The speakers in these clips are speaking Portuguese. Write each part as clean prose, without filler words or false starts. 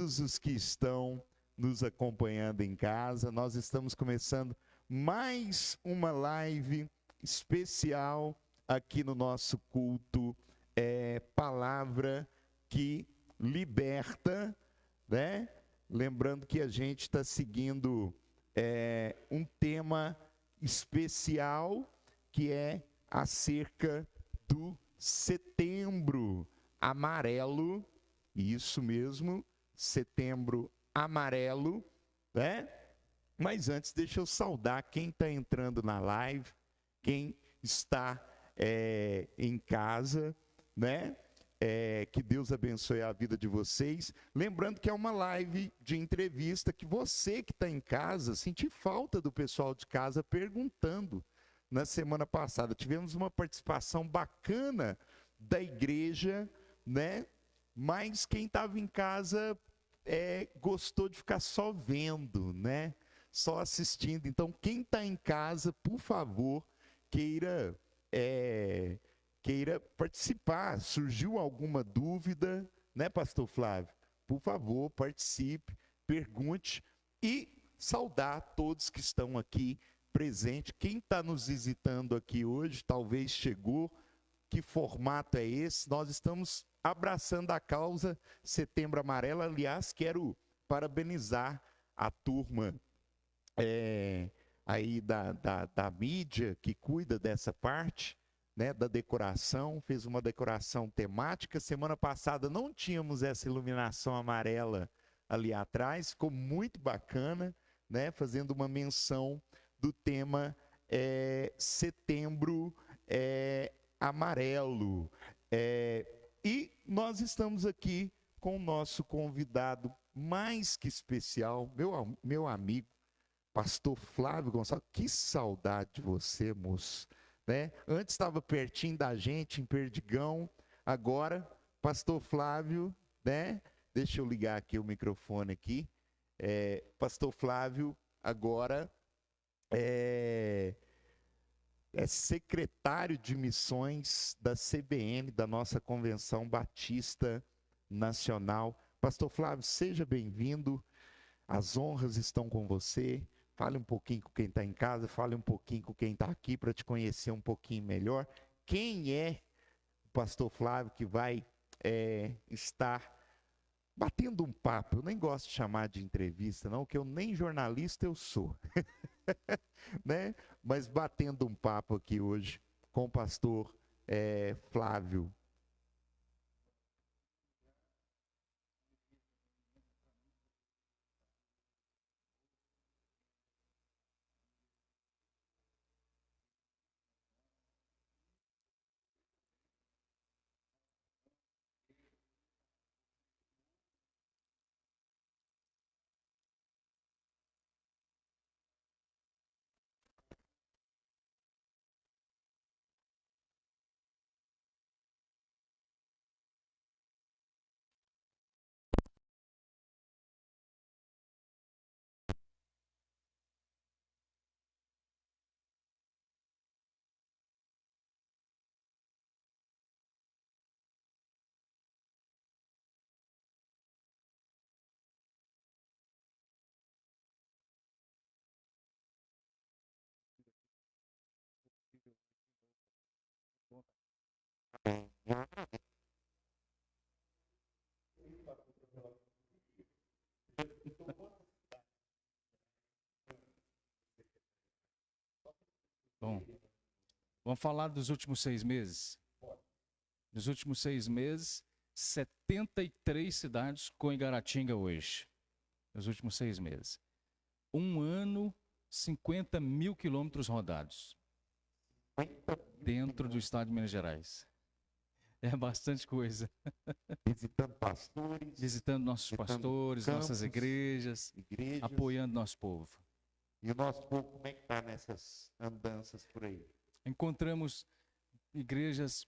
todos os que estão nos acompanhando em casa. Nós estamos começando mais uma live especial aqui no nosso culto, Palavra que Liberta, né? Lembrando que a gente está seguindo um tema especial que é acerca do Setembro Amarelo. Isso mesmo, Setembro Amarelo, né? Mas antes, deixa eu saudar quem está entrando na live, quem está em casa, né? Que Deus abençoe a vida de vocês. Lembrando que é uma live de entrevista que você que está em casa, senti falta do pessoal de casa perguntando. Na semana passada tivemos uma participação bacana da igreja, né? Mas quem estava em casa gostou de ficar só vendo, né? Só assistindo. Então, quem está em casa, por favor, queira participar. Surgiu alguma dúvida, né, Pastor Flávio? Por favor, participe, pergunte e saudar todos que estão aqui presentes. Quem está nos visitando aqui hoje, talvez chegou. Que formato é esse? Nós estamos abraçando a causa Setembro Amarelo. Aliás, quero parabenizar a turma aí da mídia que cuida dessa parte, né, da decoração. Fez uma decoração temática. Semana passada não tínhamos essa iluminação amarela ali atrás. Ficou muito bacana, né, fazendo uma menção do tema Setembro Amarelo. E nós estamos aqui com o nosso convidado mais que especial, meu amigo, Pastor Flávio Gonçalves. Que saudade de você, moço. Né? Antes estava pertinho da gente, em Perdigão. Agora, Pastor Flávio, né? Deixa eu ligar aqui o microfone aqui. Pastor Flávio agora é secretário de missões da CBN, da nossa Convenção Batista Nacional. Pastor Flávio, seja bem-vindo. As honras estão com você. Fale um pouquinho com quem está em casa, fale um pouquinho com quem está aqui para te conhecer um pouquinho melhor. Quem é o Pastor Flávio que vai estar batendo um papo? Eu nem gosto de chamar de entrevista, não, porque eu nem jornalista eu sou. Né? Mas batendo um papo aqui hoje com o pastor Flávio. Bom, vamos falar dos últimos 6 meses? Nos últimos 6 meses, 73 cidades com Igaratinga hoje. Nos últimos 6 meses. 1 ano, 50 mil quilômetros rodados. Dentro do estado de Minas Gerais. É bastante coisa. Visitando pastores. Visitando nossos pastores, campos, nossas igrejas, apoiando nosso povo. E o nosso povo, como é que está nessas andanças por aí? Encontramos igrejas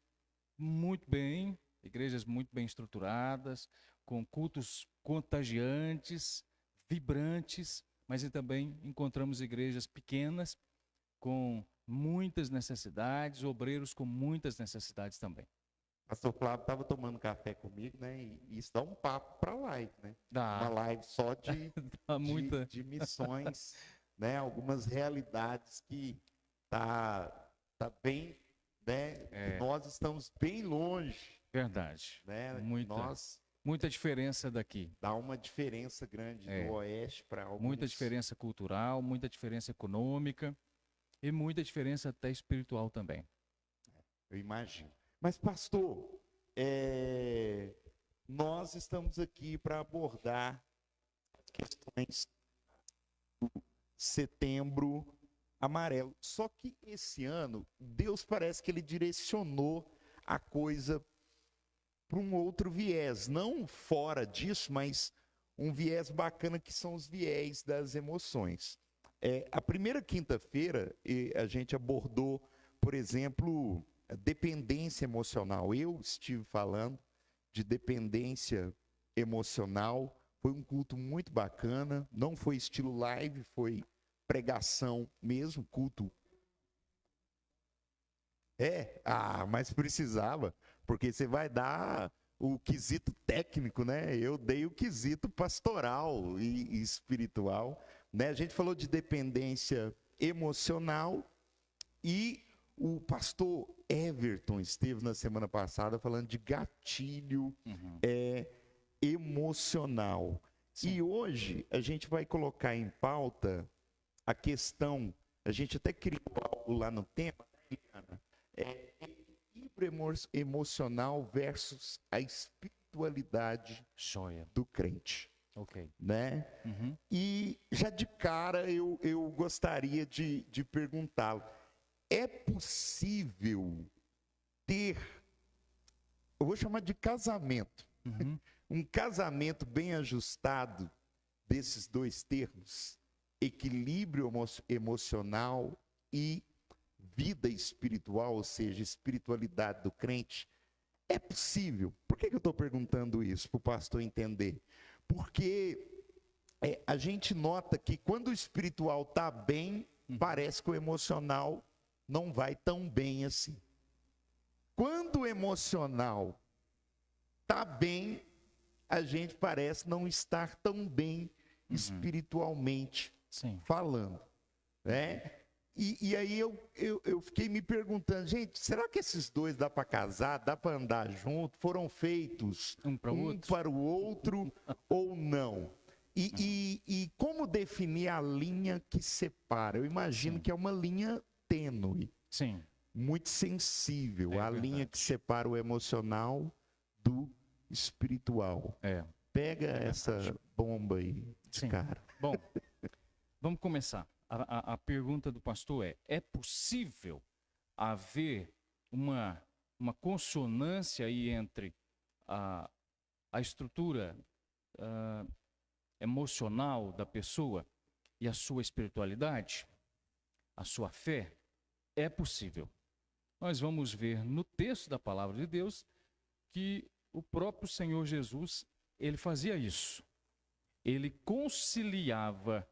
muito bem estruturadas, com cultos contagiantes, vibrantes, mas também encontramos igrejas pequenas, com muitas necessidades, obreiros com muitas necessidades também. Pastor Flávio estava tomando café comigo, né? E isso dá um papo para live, né? Dá. Uma live só de, Dá muita. de missões, né? Algumas realidades que tá bem, né? Nós estamos bem longe, Verdade. né? Muita. Muita diferença daqui. Dá uma diferença grande do oeste para alguns. Muita diferença cultural, muita diferença econômica e muita diferença até espiritual também. Eu imagino. Mas, pastor, nós estamos aqui para abordar as questões do Setembro Amarelo. Só que esse ano, Deus parece que ele direcionou a coisa para um outro viés, não fora disso, mas um viés bacana que são os viés das emoções. A primeira quinta-feira a gente abordou, por exemplo, a dependência emocional. Eu estive falando de dependência emocional, foi um culto muito bacana, não foi estilo live, foi pregação mesmo, culto. Mas precisava, porque você vai dar o quesito técnico, né? Eu dei o quesito pastoral e espiritual, né? A gente falou de dependência emocional e o pastor Everton esteve na semana passada falando de gatilho emocional. Sim. E hoje a gente vai colocar em pauta a questão, a gente até criou algo lá no tema, Eliana, equilíbrio emocional versus a espiritualidade do crente. Ok. Né? Uhum. E já de cara eu gostaria de perguntá-lo, é possível ter, eu vou chamar de casamento, um casamento bem ajustado desses dois termos, equilíbrio emocional e vida espiritual, ou seja, espiritualidade do crente? É possível. Por que eu estou perguntando isso? Para o pastor entender. Porque a gente nota que quando o espiritual está bem, parece que o emocional não vai tão bem assim. Quando o emocional está bem, a gente parece não estar tão bem espiritualmente falando, né? E aí eu fiquei me perguntando, gente, será que esses dois dá para casar, dá para andar junto, foram feitos um para o outro ou não? E como definir a linha que separa? Eu imagino que é uma linha tênue, muito sensível, a linha que separa o emocional do espiritual. Pega essa bomba aí de cara. Bom, vamos começar. A pergunta do pastor é possível haver uma consonância aí entre a estrutura emocional da pessoa e a sua espiritualidade, a sua fé? É possível. Nós vamos ver no texto da palavra de Deus que o próprio Senhor Jesus, ele fazia isso. Ele conciliava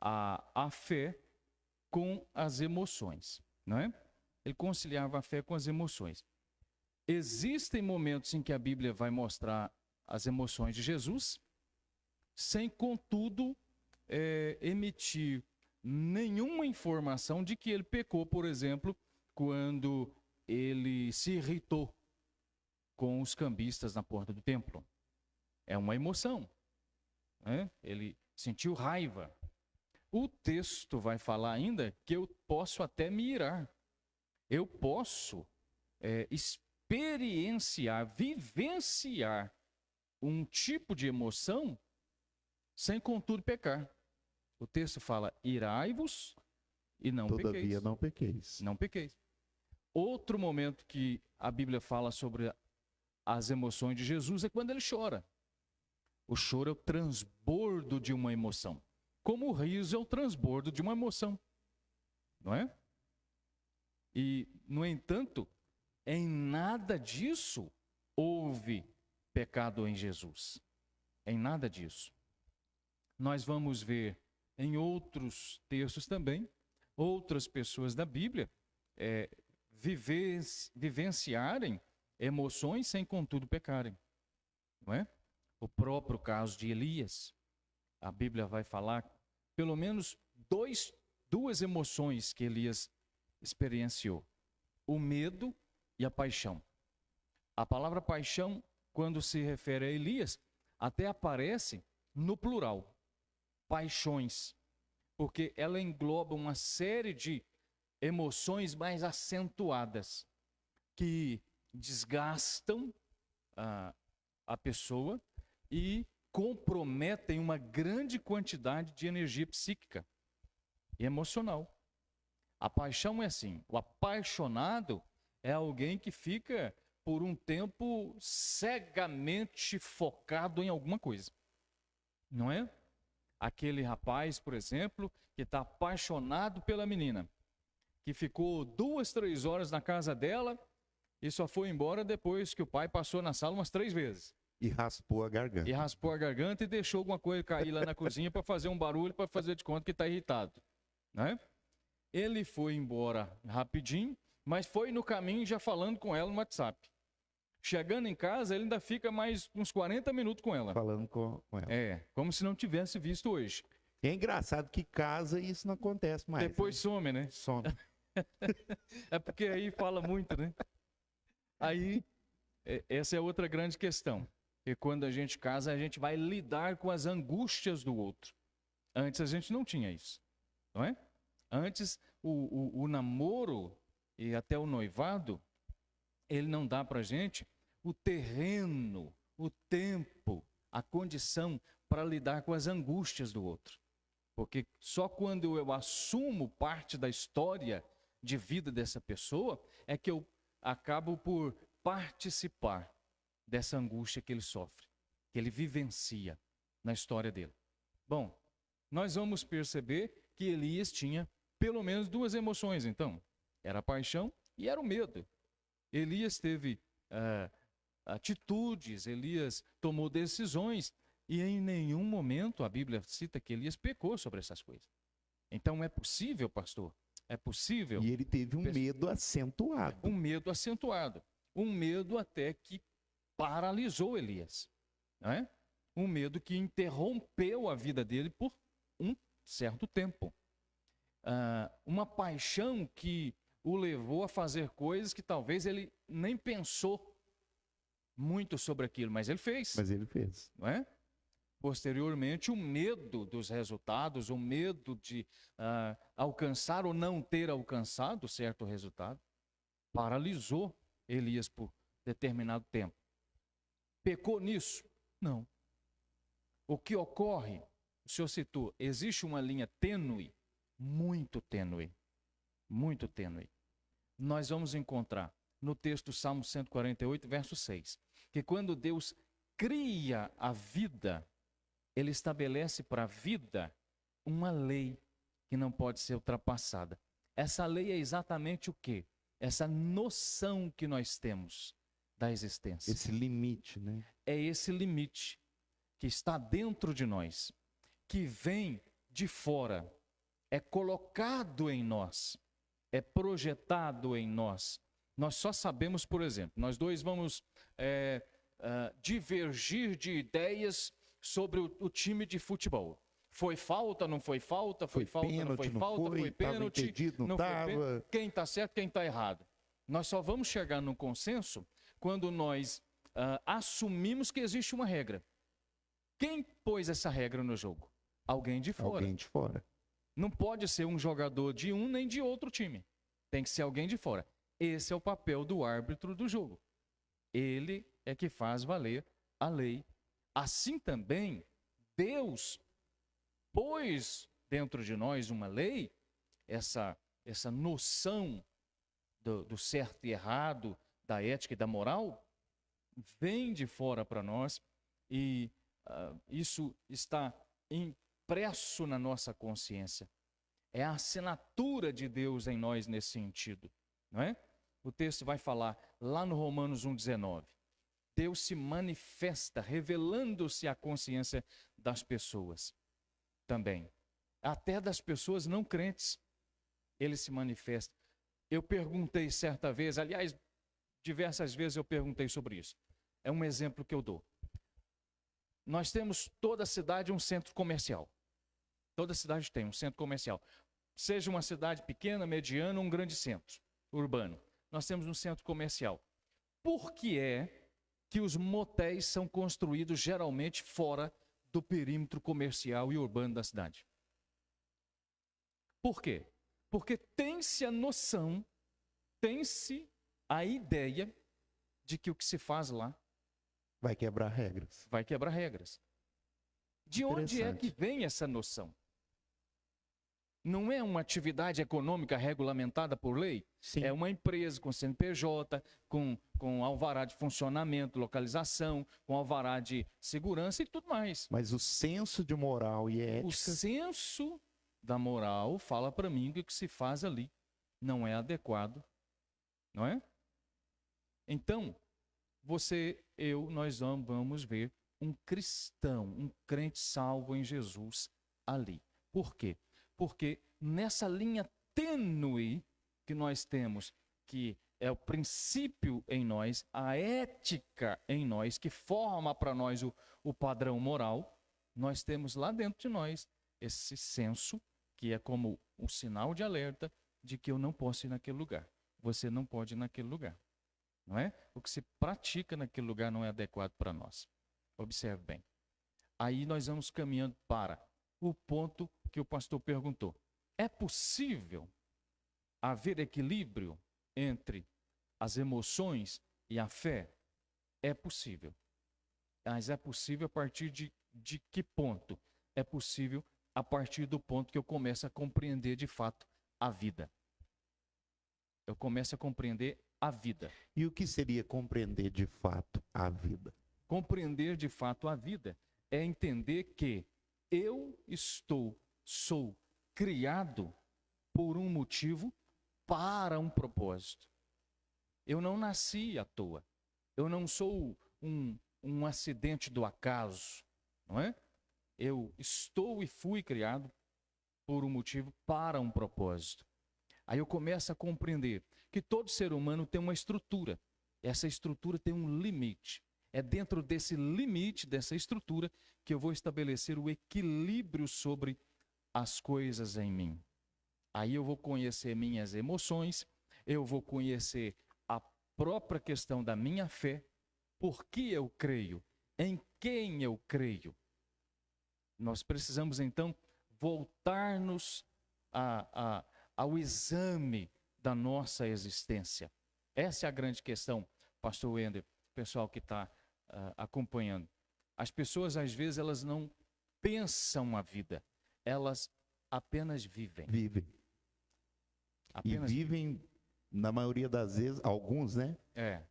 a fé com as emoções, não é? Ele conciliava a fé com as emoções. Existem momentos em que a Bíblia vai mostrar as emoções de Jesus, sem, contudo, emitir nenhuma informação de que ele pecou, por exemplo, quando ele se irritou com os cambistas na porta do templo. É uma emoção, né? Ele sentiu raiva. O texto vai falar ainda que eu posso até me irar. Eu posso experienciar, vivenciar um tipo de emoção sem, contudo, pecar. O texto fala, irai-vos e não pequeis. Todavia não pequeis. Não pequeis. Outro momento que a Bíblia fala sobre as emoções de Jesus é quando ele chora. O choro é o transbordo de uma emoção. Como o riso é o transbordo de uma emoção, não é? E, no entanto, em nada disso houve pecado em Jesus. Em nada disso. Nós vamos ver em outros textos também, outras pessoas da Bíblia vivenciarem emoções sem contudo pecarem, não é? O próprio caso de Elias, a Bíblia vai falar pelo menos duas emoções que Elias experienciou: o medo e a paixão. A palavra paixão, quando se refere a Elias, até aparece no plural, paixões, porque ela engloba uma série de emoções mais acentuadas que desgastam a pessoa e comprometem uma grande quantidade de energia psíquica e emocional. A paixão é assim: o apaixonado é alguém que fica por um tempo cegamente focado em alguma coisa, não é? Aquele rapaz, por exemplo, que está apaixonado pela menina, que ficou 2, 3 horas na casa dela e só foi embora depois que o pai passou na sala umas 3 vezes. E raspou a garganta. E raspou a garganta e deixou alguma coisa cair lá na cozinha para fazer um barulho, para fazer de conta que está irritado, né? Ele foi embora rapidinho, mas foi no caminho já falando com ela no WhatsApp. Chegando em casa, ele ainda fica mais uns 40 minutos com ela. Falando com ela. É, como se não tivesse visto hoje. E é engraçado que casa e isso não acontece mais. Depois some, né? Some. É porque aí fala muito, né? Aí, essa é outra grande questão. E quando a gente casa, a gente vai lidar com as angústias do outro. Antes a gente não tinha isso, não é? Antes, o namoro e até o noivado, ele não dá para a gente o terreno, o tempo, a condição para lidar com as angústias do outro. Porque só quando eu assumo parte da história de vida dessa pessoa é que eu acabo por participar dessa angústia que ele sofre, que ele vivencia na história dele. Bom, nós vamos perceber que Elias tinha pelo menos 2 emoções, então. Era a paixão e era o medo. Elias teve atitudes, Elias tomou decisões e em nenhum momento a Bíblia cita que Elias pecou sobre essas coisas. Então é possível, pastor? É possível? E ele teve um medo acentuado. Um medo acentuado. Um medo até que paralisou Elias, não é? Um medo que interrompeu a vida dele por um certo tempo. Uma paixão que o levou a fazer coisas que talvez ele nem pensou muito sobre aquilo, mas ele fez. Mas ele fez. Não é? Posteriormente, o medo dos resultados, o medo de alcançar ou não ter alcançado certo resultado, paralisou Elias por determinado tempo. Pecou nisso? Não. O que ocorre, o senhor citou, existe uma linha tênue, muito tênue, muito tênue. Nós vamos encontrar no texto Salmo 148, verso 6, que quando Deus cria a vida, ele estabelece para a vida uma lei que não pode ser ultrapassada. Essa lei é exatamente o quê? Essa noção que nós temos da existência. Esse limite, né? É esse limite que está dentro de nós, que vem de fora, é colocado em nós, é projetado em nós. Nós só sabemos, por exemplo, nós dois vamos divergir de ideias sobre o time de futebol. Foi falta, não foi falta, foi falta, pênalti, não foi falta, foi pênalti, impedido, não tava. foi pênalti. Quem está certo, quem está errado. Nós só vamos chegar num consenso quando nós assumimos que existe uma regra. Quem pôs essa regra no jogo? Alguém de fora. Alguém de fora. Não pode ser um jogador de um nem de outro time. Tem que ser alguém de fora. Esse é o papel do árbitro do jogo. Ele é que faz valer a lei. Assim também, Deus pôs dentro de nós uma lei, essa noção do certo e errado, da ética e da moral, vem de fora para nós e isso está impresso na nossa consciência. É a assinatura de Deus em nós nesse sentido, não é? O texto vai falar lá no Romanos 1,19. Deus se manifesta, revelando-se à consciência das pessoas também. Até das pessoas não crentes, ele se manifesta. Eu perguntei certa vez, aliás, diversas vezes eu perguntei sobre isso. É um exemplo que eu dou. Nós temos toda a cidade um centro comercial. Toda cidade tem um centro comercial. Seja uma cidade pequena, mediana ou um grande centro urbano. Nós temos um centro comercial. Por que é que os motéis são construídos geralmente fora do perímetro comercial e urbano da cidade? Por quê? Porque tem-se a noção, tem-se a ideia de que o que se faz lá Vai quebrar regras. vai quebrar regras. De onde é que vem essa noção? Não é uma atividade econômica regulamentada por lei? Sim. É uma empresa com CNPJ, com alvará de funcionamento, localização, com alvará de segurança e tudo mais. Mas o senso de moral e ética... O senso da moral fala para mim que o que se faz ali não é adequado, não é? Então, nós vamos ver um cristão, um crente salvo em Jesus ali. Por quê? Porque nessa linha tênue que nós temos, que é o princípio em nós, a ética em nós, que forma para nós o padrão moral, nós temos lá dentro de nós esse senso, que é como um sinal de alerta de que eu não posso ir naquele lugar. Você não pode ir naquele lugar. Não é? O que se pratica naquele lugar não é adequado para nós. Observe bem. Aí nós vamos caminhando para o ponto que o pastor perguntou. É possível haver equilíbrio entre as emoções e a fé? É possível. Mas é possível a partir de que ponto? É possível a partir do ponto que eu começo a compreender de fato a vida. Eu começo a compreender a vida. E o que seria compreender de fato a vida? Compreender de fato a vida é entender que eu sou criado por um motivo para um propósito. Eu não nasci à toa. Eu não sou um acidente do acaso, não é? Eu estou e fui criado por um motivo para um propósito. Aí eu começo a compreender que todo ser humano tem uma estrutura. Essa estrutura tem um limite. É dentro desse limite, dessa estrutura, que eu vou estabelecer o equilíbrio sobre as coisas em mim. Aí eu vou conhecer minhas emoções, eu vou conhecer a própria questão da minha fé, por que eu creio, em quem eu creio. Nós precisamos, então, voltar-nos ao exame da nossa existência. Essa é a grande questão, pastor Wender, pessoal que está acompanhando. As pessoas, às vezes, elas não pensam a vida, elas apenas vivem. Vivem. Apenas vivem, na maioria das vezes, alguns, né?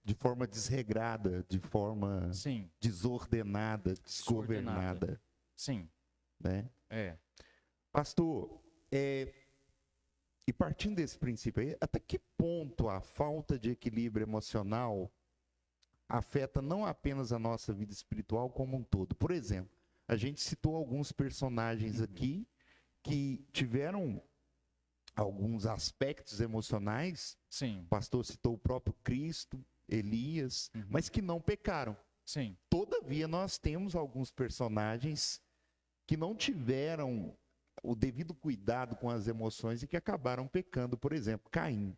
De forma desregrada, de forma Sim. desordenada, desgovernada. Sim. Né? Pastor, e partindo desse princípio aí, até que ponto a falta de equilíbrio emocional afeta não apenas a nossa vida espiritual como um todo? Por exemplo, a gente citou alguns personagens aqui que tiveram alguns aspectos emocionais. Sim. O pastor citou o próprio Cristo, Elias, mas que não pecaram. Sim. Todavia, nós temos alguns personagens que não tiveram o devido cuidado com as emoções e que acabaram pecando. Por exemplo, Caim.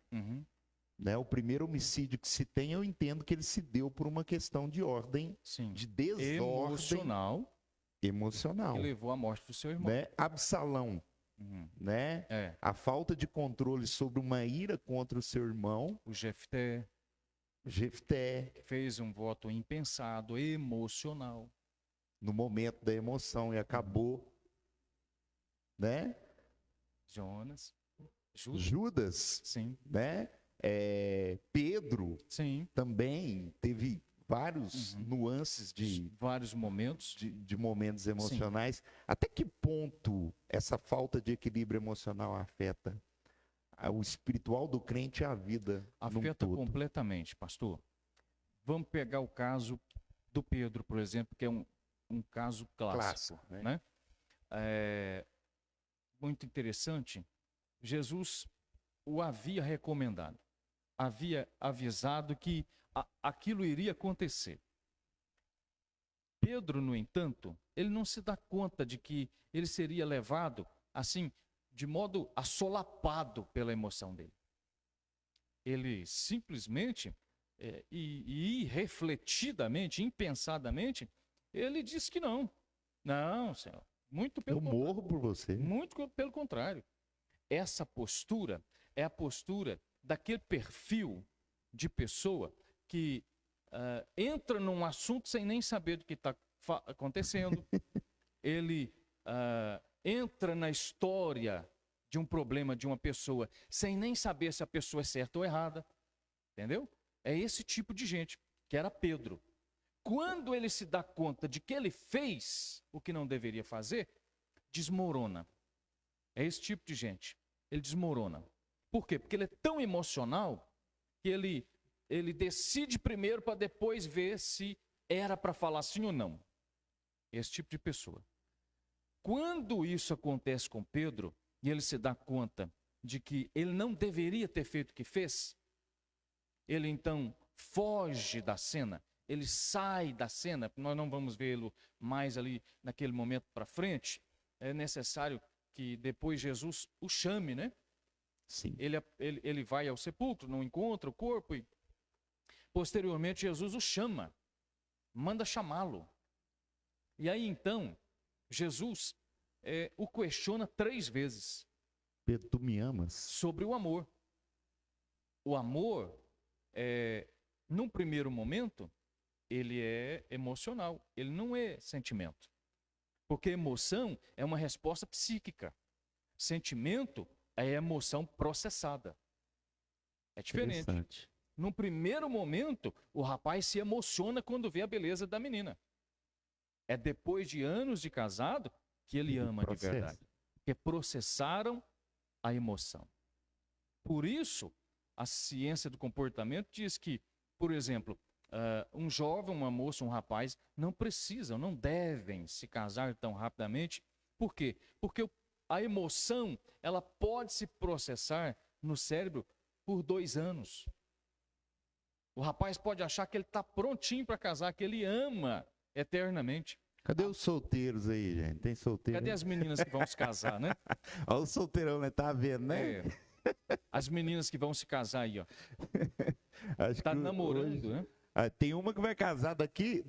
Né? O primeiro homicídio que se tem, eu entendo que ele se deu por uma questão de ordem, Sim. de desordem emocional. Que levou à morte do seu irmão. Né? Absalão. Né? A falta de controle sobre uma ira contra o seu irmão. O Jefté. Que fez um voto impensado, emocional. No momento da emoção e acabou. Né? Judas. Sim. Né? Pedro. Sim. Também teve vários nuances de vários momentos de momentos emocionais. Sim. Até que ponto essa falta de equilíbrio emocional afeta o espiritual do crente e a vida? Afeta completamente, pastor. Vamos pegar o caso do Pedro, por exemplo, que é um caso clássico, né? Muito interessante. Jesus o havia recomendado, havia avisado que aquilo iria acontecer. Pedro, no entanto, ele não se dá conta de que ele seria levado, assim, de modo assolapado pela emoção dele. Ele simplesmente, e irrefletidamente, impensadamente, ele diz que não. Não, Senhor. Muito pelo contrário. Eu morro por você. Muito pelo contrário. Essa postura é a postura daquele perfil de pessoa que entra num assunto sem nem saber do que está acontecendo. Ele entra na história de um problema de uma pessoa sem nem saber se a pessoa é certa ou errada. Entendeu? É esse tipo de gente, que era Pedro. Quando ele se dá conta de que ele fez o que não deveria fazer, desmorona. É esse tipo de gente. Ele desmorona. Por quê? Porque ele é tão emocional que ele decide primeiro para depois ver se era para falar sim ou não. Esse tipo de pessoa. Quando isso acontece com Pedro, e ele se dá conta de que ele não deveria ter feito o que fez, ele então foge da cena, ele sai da cena, nós não vamos vê-lo mais ali naquele momento para frente, é necessário que depois Jesus o chame, né? Sim. Ele vai ao sepulcro, não encontra o corpo e posteriormente Jesus o chama, manda chamá-lo. E aí então, Jesus o questiona 3 vezes. Pedro, tu me amas? Sobre o amor. O amor, num primeiro momento, ele é emocional, ele não é sentimento. Porque emoção é uma resposta psíquica. Sentimento é emoção processada. É diferente. No primeiro momento, o rapaz se emociona quando vê a beleza da menina. É depois de anos de casado que ele ama de verdade. Porque processaram a emoção. Por isso, a ciência do comportamento diz que, por exemplo, um jovem, uma moça, um rapaz, não precisam, não devem se casar tão rapidamente. Por quê? Porque a emoção, ela pode se processar no cérebro por 2 anos. O rapaz pode achar que ele está prontinho para casar, que ele ama eternamente. Cadê os solteiros aí, gente? Tem solteiro? Cadê as meninas que vão se casar, né? Olha o solteirão, né? Tá vendo, né? As meninas que vão se casar aí, ó. Tá namorando, né? Tem uma que vai casar daqui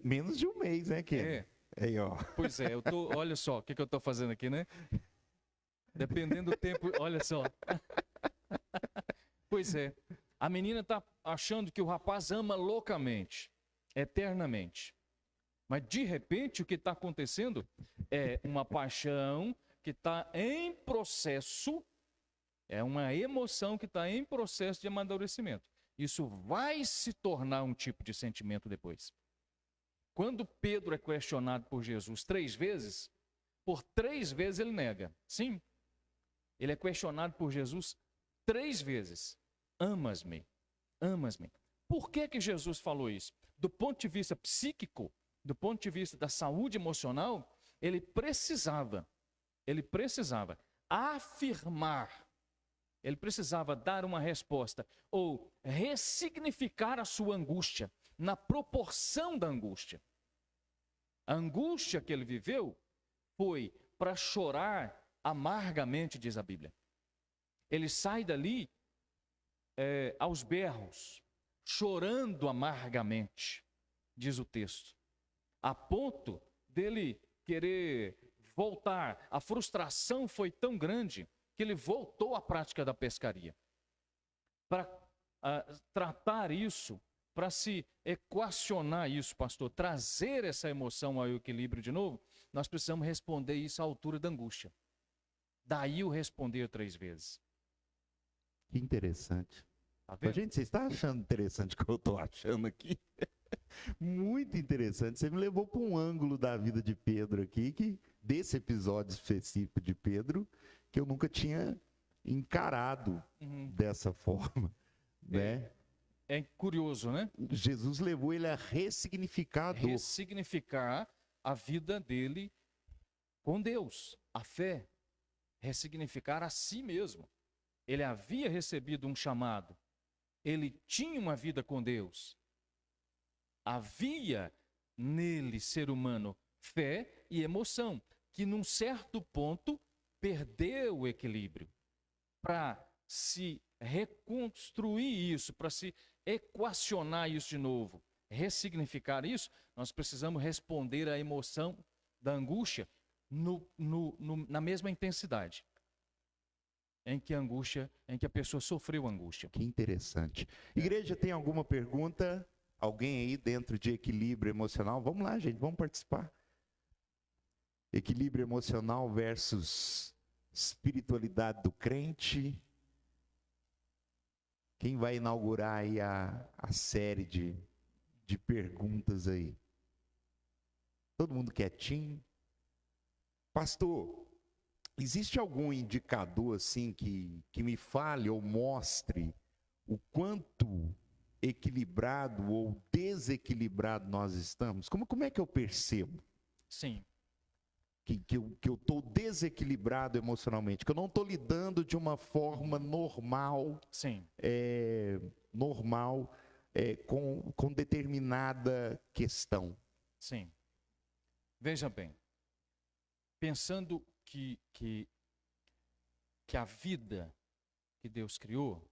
menos de um mês, né, Ken? Aí, ó. Pois é, olha só o que eu tô fazendo aqui, né? Dependendo do tempo, olha só. Pois é, a menina tá achando que o rapaz ama loucamente, eternamente. Mas, de repente, o que está acontecendo é uma paixão que está em processo, é uma emoção que está em processo de amadurecimento. Isso vai se tornar um tipo de sentimento depois. Quando Pedro é questionado por Jesus 3 vezes, por 3 vezes ele nega. Sim, ele é questionado por Jesus 3 vezes. Amas-me, amas-me. Por que Jesus falou isso? Do ponto de vista psíquico, do ponto de vista da saúde emocional, ele precisava afirmar, ele precisava dar uma resposta ou ressignificar a sua angústia na proporção da angústia. A angústia que ele viveu foi para chorar amargamente, diz a Bíblia. Ele sai dali aos berros, chorando amargamente, diz o texto. A ponto dele querer voltar. A frustração foi tão grande que ele voltou à prática da pescaria. Para tratar isso, para se equacionar isso, pastor, trazer essa emoção ao equilíbrio de novo, nós precisamos responder isso à altura da angústia. Daí o responder 3 vezes. Que interessante. Tá vendo? Gente, você está achando interessante o que eu estou achando aqui? Muito interessante. Você me levou para um ângulo da vida de Pedro aqui, desse episódio específico de Pedro, que eu nunca tinha encarado dessa forma, né? É curioso, né? Jesus levou ele a ressignificar a vida dele com Deus, a fé, ressignificar a si mesmo. Ele havia recebido um chamado, ele tinha uma vida com Deus. Havia nele, ser humano, fé e emoção, que num certo ponto perdeu o equilíbrio. Para se reconstruir isso, para se equacionar isso de novo, ressignificar isso, nós precisamos responder à emoção da angústia na mesma intensidade em que a pessoa sofreu angústia. Que interessante. Igreja, tem alguma pergunta? Alguém aí dentro de equilíbrio emocional? Vamos lá, gente, vamos participar. Equilíbrio emocional versus espiritualidade do crente. Quem vai inaugurar aí a série de perguntas aí? Todo mundo quietinho? Pastor, existe algum indicador assim que me fale ou mostre o quanto equilibrado ou desequilibrado nós estamos? Como é que eu percebo? Sim. Que eu estou desequilibrado emocionalmente, que eu não estou lidando de uma forma normal, Sim. Com determinada questão. Sim. Veja bem, pensando que a vida que Deus criou,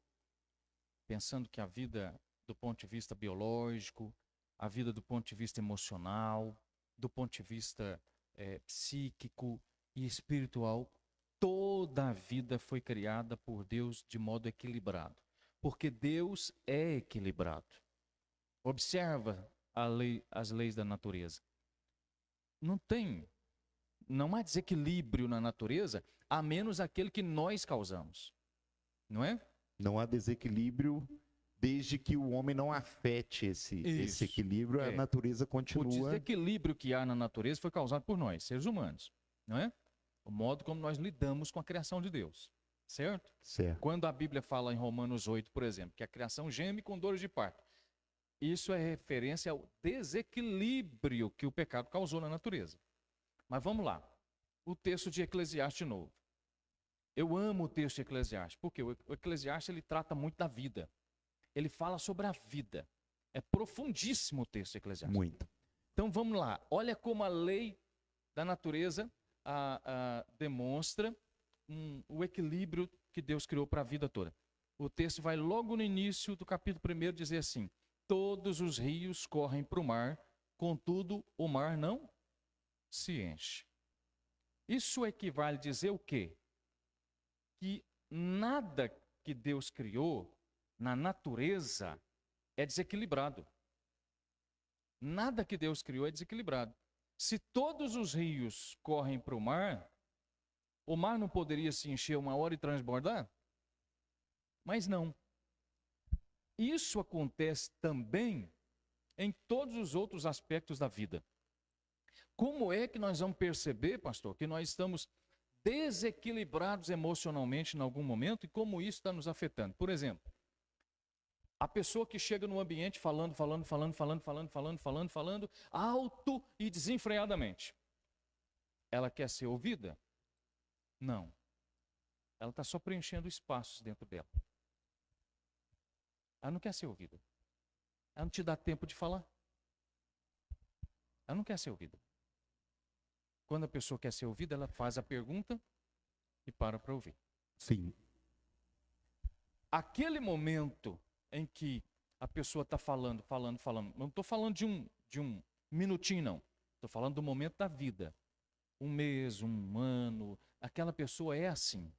pensando que a vida do ponto de vista biológico, a vida do ponto de vista emocional, do ponto de vista psíquico e espiritual, toda a vida foi criada por Deus de modo equilibrado, porque Deus é equilibrado. Observa as leis da natureza. Não há desequilíbrio na natureza, a menos aquele que nós causamos, não é? Não há desequilíbrio desde que o homem não afete esse equilíbrio, a natureza continua. O desequilíbrio que há na natureza foi causado por nós, seres humanos, não é? O modo como nós lidamos com a criação de Deus, certo? Certo. Quando a Bíblia fala em Romanos 8, por exemplo, que a criação geme com dores de parto, isso é referência ao desequilíbrio que o pecado causou na natureza. Mas vamos lá, o texto de Eclesiastes de novo. Eu amo o texto de Eclesiastes, porque o Eclesiastes ele trata muito da vida. Ele fala sobre a vida. É profundíssimo o texto de Eclesiastes. Muito. Então vamos lá. Olha como a lei da natureza demonstra o equilíbrio que Deus criou para a vida toda. O texto vai logo no início do capítulo 1 dizer assim: todos os rios correm para o mar, contudo o mar não se enche. Isso equivale a dizer o quê? Que nada que Deus criou na natureza é desequilibrado. Nada que Deus criou é desequilibrado. Se todos os rios correm para o mar não poderia se encher uma hora e transbordar? Mas não. Isso acontece também em todos os outros aspectos da vida. Como é que nós vamos perceber, pastor, que nós estamos desequilibrados emocionalmente em algum momento e como isso está nos afetando? Por exemplo, a pessoa que chega no ambiente falando alto e desenfreadamente. Ela quer ser ouvida? Não. Ela está só preenchendo espaços dentro dela. Ela não quer ser ouvida. Ela não te dá tempo de falar. Ela não quer ser ouvida. Quando a pessoa quer ser ouvida, ela faz a pergunta e para ouvir. Sim. Aquele momento em que a pessoa está falando, não estou falando de um minutinho, não. Estou falando do momento da vida. Um mês, um ano, aquela pessoa é assim.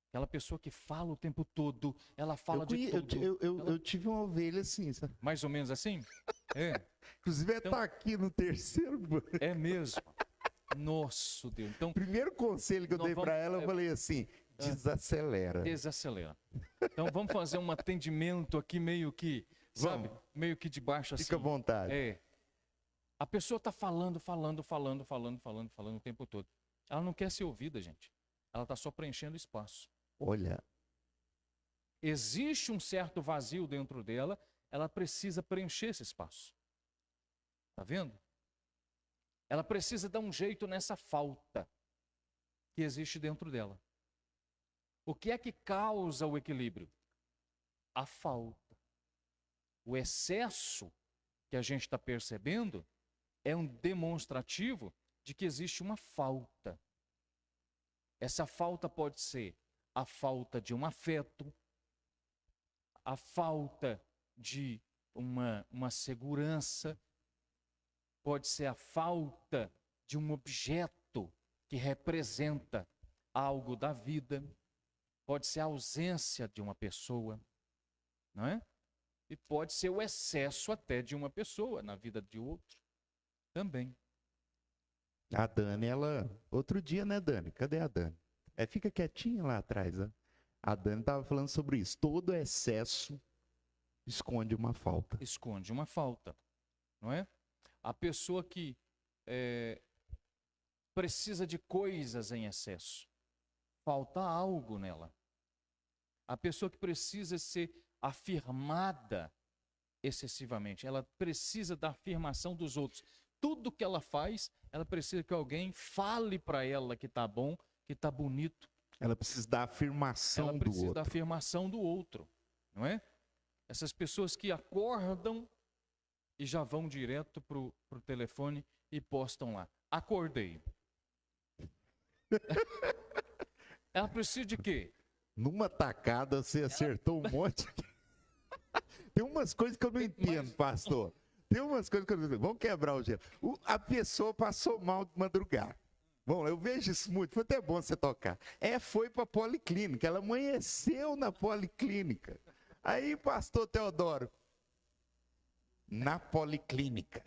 Aquela pessoa que fala o tempo todo, ela fala de tudo. Eu tive uma ovelha assim, sabe? Mais ou menos assim? É. Inclusive, então, tá aqui no terceiro. É mesmo. Nossa, Deus. Então, primeiro conselho que eu dei para ela, eu falei assim: desacelera. Desacelera. Então, vamos fazer um atendimento aqui meio que, sabe? Meio que de baixo assim. Fica à vontade. É. A pessoa está falando o tempo todo. Ela não quer ser ouvida, gente. Ela está só preenchendo espaço. Olha. Existe um certo vazio dentro dela, ela precisa preencher esse espaço. Está vendo? Ela precisa dar um jeito nessa falta que existe dentro dela. O que é que causa o equilíbrio? A falta. O excesso que a gente está percebendo é um demonstrativo de que existe uma falta. Essa falta pode ser a falta de um afeto, a falta de uma segurança, pode ser a falta de um objeto que representa algo da vida, pode ser a ausência de uma pessoa, não é? E pode ser o excesso até de uma pessoa na vida de outro também. A Dani, outro dia, né, Dani? Cadê a Dani? Fica quietinha lá atrás, né? A Dani estava falando sobre isso. Todo excesso esconde uma falta. Esconde uma falta, não é? A pessoa que precisa de coisas em excesso, falta algo nela. A pessoa que precisa ser afirmada excessivamente, ela precisa da afirmação dos outros. Tudo que ela faz, ela precisa que alguém fale para ela que está bom, que está bonito. Ela precisa da afirmação do outro. Ela precisa da afirmação do outro, não é? Essas pessoas que acordam e já vão direto para o telefone e postam lá. Acordei. Ela precisa de quê? Numa tacada você acertou um monte. Tem umas coisas que eu não entendo, pastor. Tem umas coisas que eu não entendo. Vamos quebrar o gelo. A pessoa passou mal de madrugada. Bom, eu vejo isso muito. Foi até bom você tocar. Foi para a policlínica. Ela amanheceu na policlínica. Aí, pastor Teodoro, na policlínica.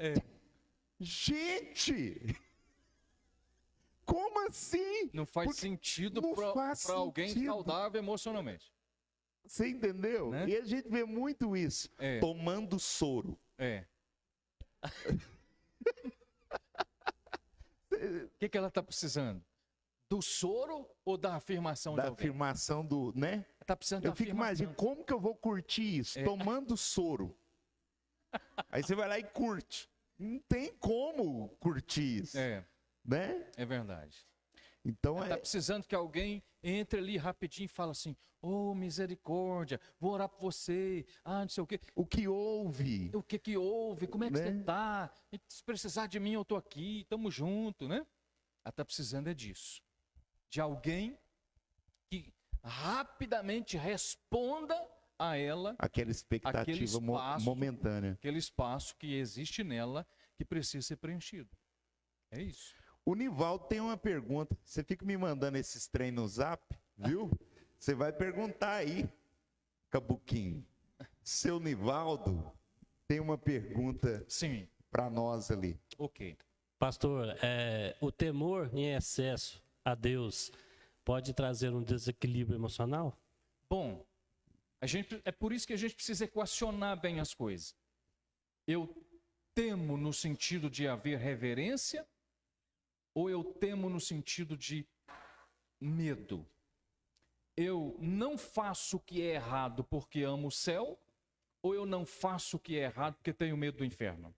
Gente! Como assim? Não faz sentido para alguém saudável emocionalmente. Você entendeu? Né? E a gente vê muito isso. Tomando soro. O que ela está precisando? Do soro ou da afirmação de alguém? Da afirmação do, né? Tá precisando eu fico imaginando, como que eu vou curtir isso? Tomando soro. Aí você vai lá e curte. Não tem como curtir isso. Né? É verdade. Então ela está precisando que alguém entre ali rapidinho e fale assim: oh, misericórdia, vou orar por você. Não sei o quê. O que houve? O que houve? Como é que você está? Se precisar de mim, eu estou aqui, estamos juntos, né? Ela está precisando disso. De alguém que rapidamente responda a ela aquela expectativa momentânea. Aquele espaço que existe nela que precisa ser preenchido. É isso. O Nivaldo tem uma pergunta. Você fica me mandando esses trem no zap, viu? Você vai perguntar aí, Cabuquinho. Seu Nivaldo tem uma pergunta para nós ali. Ok. Pastor, o temor em excesso a Deus pode trazer um desequilíbrio emocional? Bom, é por isso que a gente precisa equacionar bem as coisas. Eu temo no sentido de haver reverência ou eu temo no sentido de medo? Eu não faço o que é errado porque amo o céu ou eu não faço o que é errado porque tenho medo do inferno?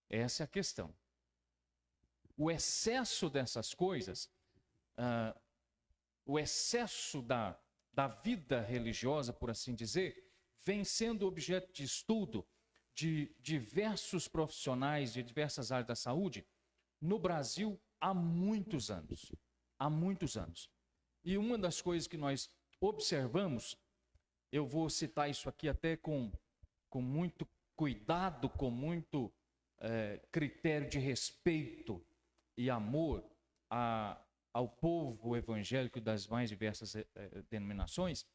Essa é a questão. O excesso dessas coisas, o excesso da vida religiosa, por assim dizer, vem sendo objeto de estudo de diversos profissionais de diversas áreas da saúde no Brasil há muitos anos. Há muitos anos. E uma das coisas que nós observamos, eu vou citar isso aqui até com muito cuidado, com muito critério de respeito e amor ao povo evangélico das mais diversas denominações,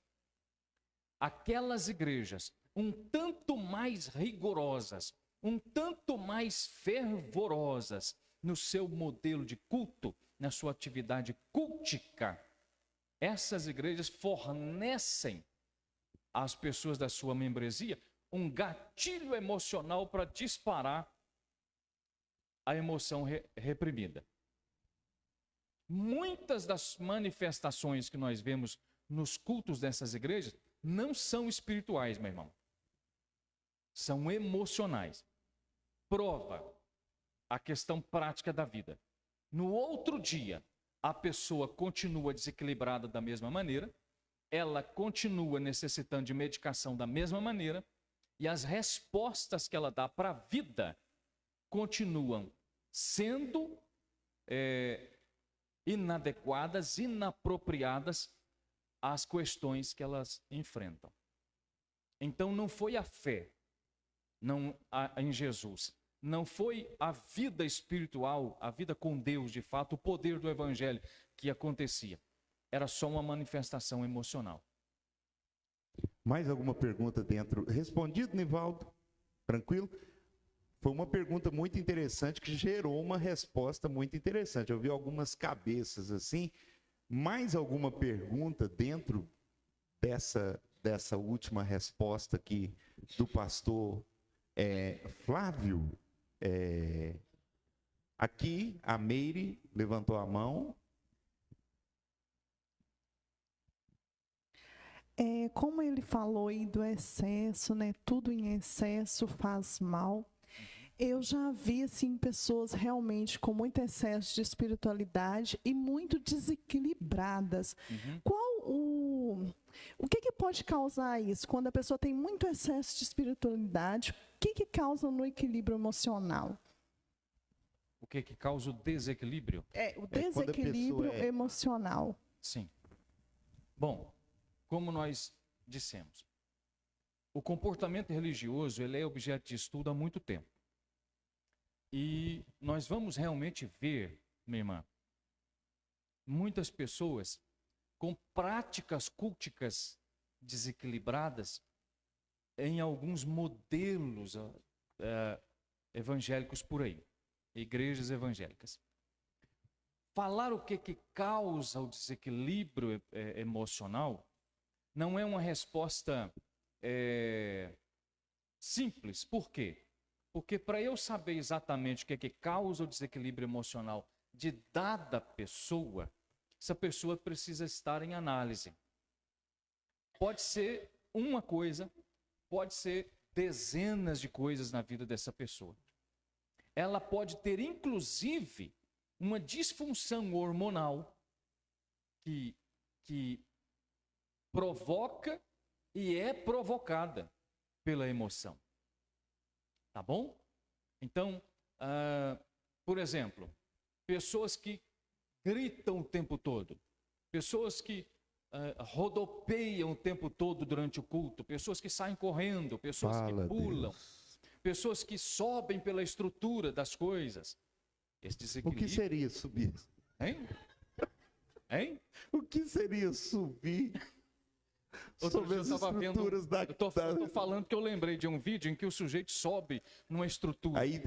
aquelas igrejas um tanto mais rigorosas, um tanto mais fervorosas no seu modelo de culto, na sua atividade cultica, essas igrejas fornecem às pessoas da sua membresia um gatilho emocional para disparar a emoção reprimida. Muitas das manifestações que nós vemos nos cultos dessas igrejas não são espirituais, meu irmão. São emocionais. Prova a questão prática da vida. No outro dia, a pessoa continua desequilibrada da mesma maneira, ela continua necessitando de medicação da mesma maneira e as respostas que ela dá para a vida continuam sendo inadequadas, inapropriadas às questões que elas enfrentam. Então, não foi a fé em Jesus, não foi a vida espiritual, a vida com Deus, de fato, o poder do Evangelho que acontecia. Era só uma manifestação emocional. Mais alguma pergunta dentro? Respondido, Nivaldo? Tranquilo? Foi uma pergunta muito interessante que gerou uma resposta muito interessante. Eu vi algumas cabeças assim. Mais alguma pergunta dentro dessa última resposta aqui do pastor Flávio? Aqui, a Meire levantou a mão. Como ele falou aí do excesso, né? Tudo em excesso faz mal. Eu já vi assim, pessoas realmente com muito excesso de espiritualidade e muito desequilibradas. O que pode causar isso? Quando a pessoa tem muito excesso de espiritualidade, o que causa no equilíbrio emocional? O que causa o desequilíbrio? O desequilíbrio emocional. Sim. Bom, como nós dissemos, o comportamento religioso ele é objeto de estudo há muito tempo. E nós vamos realmente ver, minha irmã, muitas pessoas com práticas culticas desequilibradas em alguns modelos evangélicos por aí, igrejas evangélicas. Falar o que causa o desequilíbrio emocional não é uma resposta simples. Por quê? Porque para eu saber exatamente o que causa o desequilíbrio emocional de dada pessoa, essa pessoa precisa estar em análise. Pode ser uma coisa, pode ser dezenas de coisas na vida dessa pessoa. Ela pode ter, inclusive, uma disfunção hormonal que provoca e é provocada pela emoção. Tá bom? Então, por exemplo, pessoas que gritam o tempo todo, pessoas que rodopeiam o tempo todo durante o culto, pessoas que saem correndo, pessoas que pulam, pessoas que sobem pela estrutura das coisas. Esse desequilíbrio... O que seria subir? Hein? O que seria subir? Sobre as estruturas da... Eu tô falando que eu lembrei de um vídeo em que o sujeito sobe numa estrutura. Aí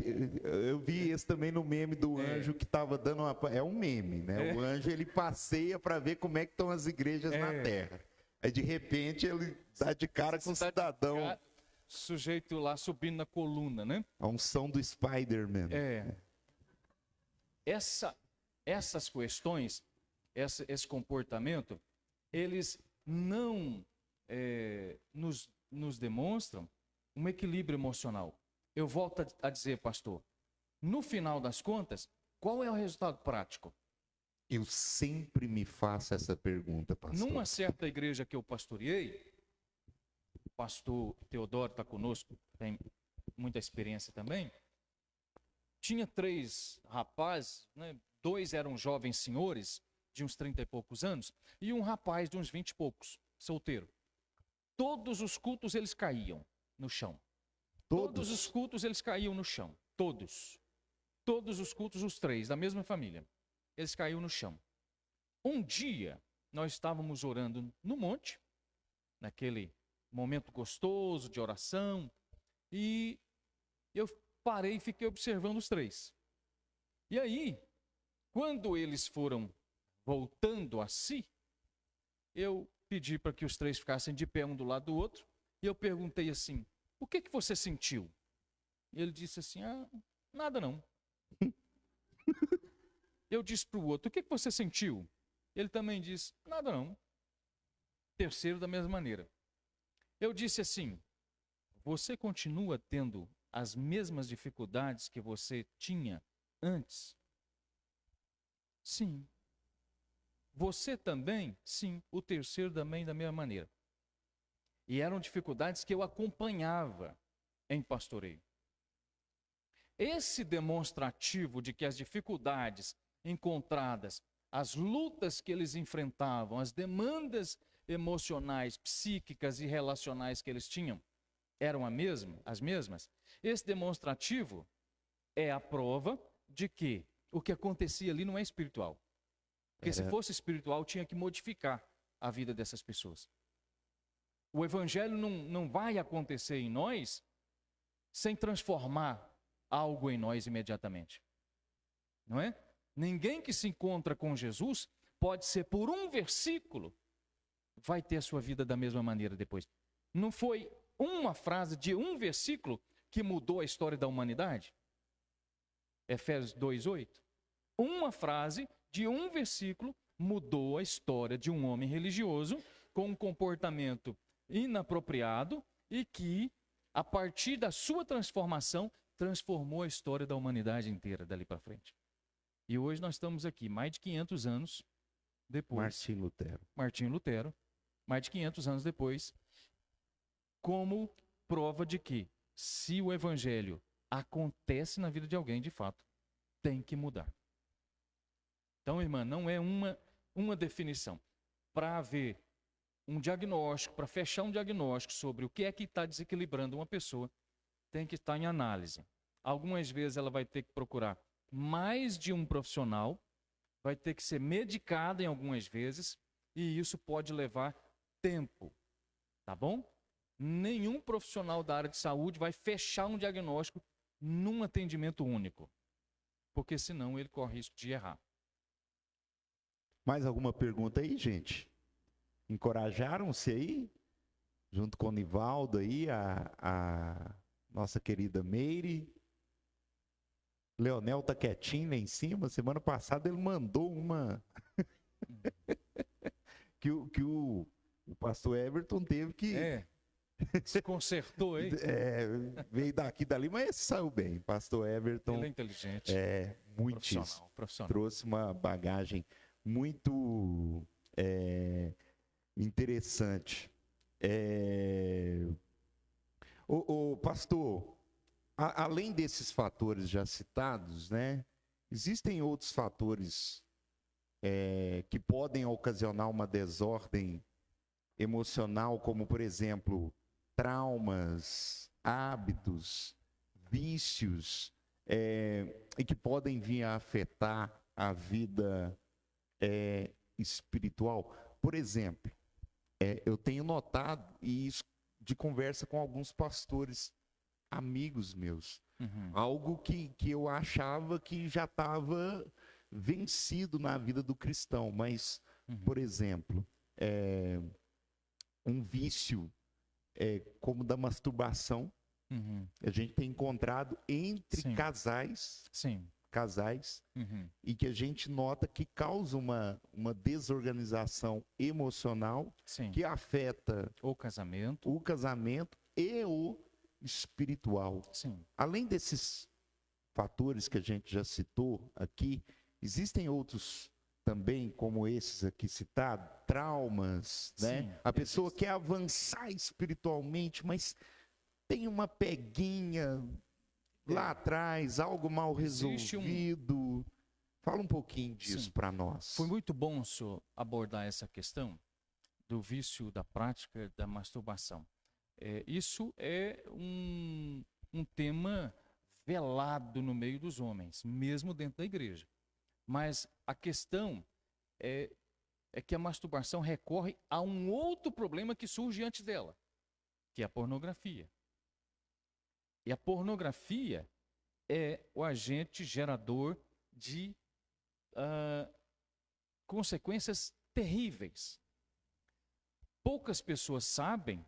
eu vi esse também no meme do anjo que estava dando uma... É um meme, né? O anjo ele passeia para ver como é que estão as igrejas na terra. Aí de repente ele dá de cara com o cidadão. Sujeito lá subindo na coluna, né? A unção do Spider-Man. Essas questões, esse comportamento, eles não nos demonstram um equilíbrio emocional. Eu volto a dizer, pastor, no final das contas, qual é o resultado prático? Eu sempre me faço essa pergunta, pastor. Numa certa igreja que eu pastoreei, o pastor Teodoro está conosco, tem muita experiência também, tinha 3 rapazes, né? 2 eram jovens senhores, de uns 30 e poucos anos, e um rapaz de uns 20 e poucos, solteiro. Todos os cultos eles caíam no chão. Todos os cultos eles caíam no chão. Todos. Todos os cultos, os 3, da mesma família. Eles caíam no chão. Um dia, nós estávamos orando no monte, naquele momento gostoso de oração, e eu parei e fiquei observando os 3. E aí, quando eles foram voltando a si, eu pedi para que os 3 ficassem de pé um do lado do outro, e eu perguntei assim, o que você sentiu? E ele disse assim, nada não. Eu disse para o outro, o que você sentiu? Ele também disse, nada não. Terceiro da mesma maneira. Eu disse assim, você continua tendo as mesmas dificuldades que você tinha antes? Sim. Você também? Sim, o terceiro também da mesma maneira. E eram dificuldades que eu acompanhava em pastoreio. Esse demonstrativo de que as dificuldades encontradas, as lutas que eles enfrentavam, as demandas emocionais, psíquicas e relacionais que eles tinham, eram as mesmas, esse demonstrativo é a prova de que o que acontecia ali não é espiritual. Porque se fosse espiritual, tinha que modificar a vida dessas pessoas. O evangelho não vai acontecer em nós sem transformar algo em nós imediatamente. Não é? Ninguém que se encontra com Jesus pode ser por um versículo, vai ter a sua vida da mesma maneira depois. Não foi uma frase de um versículo que mudou a história da humanidade? Efésios 2:8. Uma frase de um versículo mudou a história de um homem religioso com um comportamento inapropriado e que, a partir da sua transformação, transformou a história da humanidade inteira dali para frente. E hoje nós estamos aqui, mais de 500 anos depois. Martinho Lutero, mais de 500 anos depois, como prova de que, se o evangelho acontece na vida de alguém, de fato, tem que mudar. Então, irmã, não é uma definição. Para haver um diagnóstico, para fechar um diagnóstico sobre o que é que está desequilibrando uma pessoa, tem que estar em análise. Algumas vezes ela vai ter que procurar mais de um profissional, vai ter que ser medicada em algumas vezes, e isso pode levar tempo, tá bom? Nenhum profissional da área de saúde vai fechar um diagnóstico num atendimento único, porque senão ele corre risco de errar. Mais alguma pergunta aí, gente? Encorajaram-se aí? Junto com o Nivaldo aí, a nossa querida Meire. Leonel tá quietinho lá em cima. Semana passada ele mandou uma que o pastor Everton teve que... Se consertou, hein? Veio daqui e dali, mas saiu bem. Pastor Everton... Ele é inteligente. Muitíssimo. Profissional. Trouxe uma bagagem muito interessante. Pastor, além desses fatores já citados, né, existem outros fatores que podem ocasionar uma desordem emocional, como, por exemplo, traumas, hábitos, vícios, e que podem vir a afetar a vida espiritual. Por exemplo, eu tenho notado, e isso de conversa com alguns pastores, amigos meus, algo que eu achava que já estava vencido na vida do cristão, mas, por exemplo, um vício como da masturbação, a gente tem encontrado entre casais, e que a gente nota que causa uma desorganização emocional que afeta o casamento e o espiritual. Além desses fatores que a gente já citou aqui, existem outros também, como esses aqui citados, traumas, né? A pessoa quer avançar espiritualmente, mas tem uma peguinha lá atrás, algo mal resolvido. Fala um pouquinho disso para nós. Foi muito bom o senhor abordar essa questão do vício da prática da masturbação. Isso é um tema velado no meio dos homens, mesmo dentro da igreja. Mas a questão é que a masturbação recorre a um outro problema que surge antes dela, que é a pornografia. E a pornografia é o agente gerador de consequências terríveis. Poucas pessoas sabem,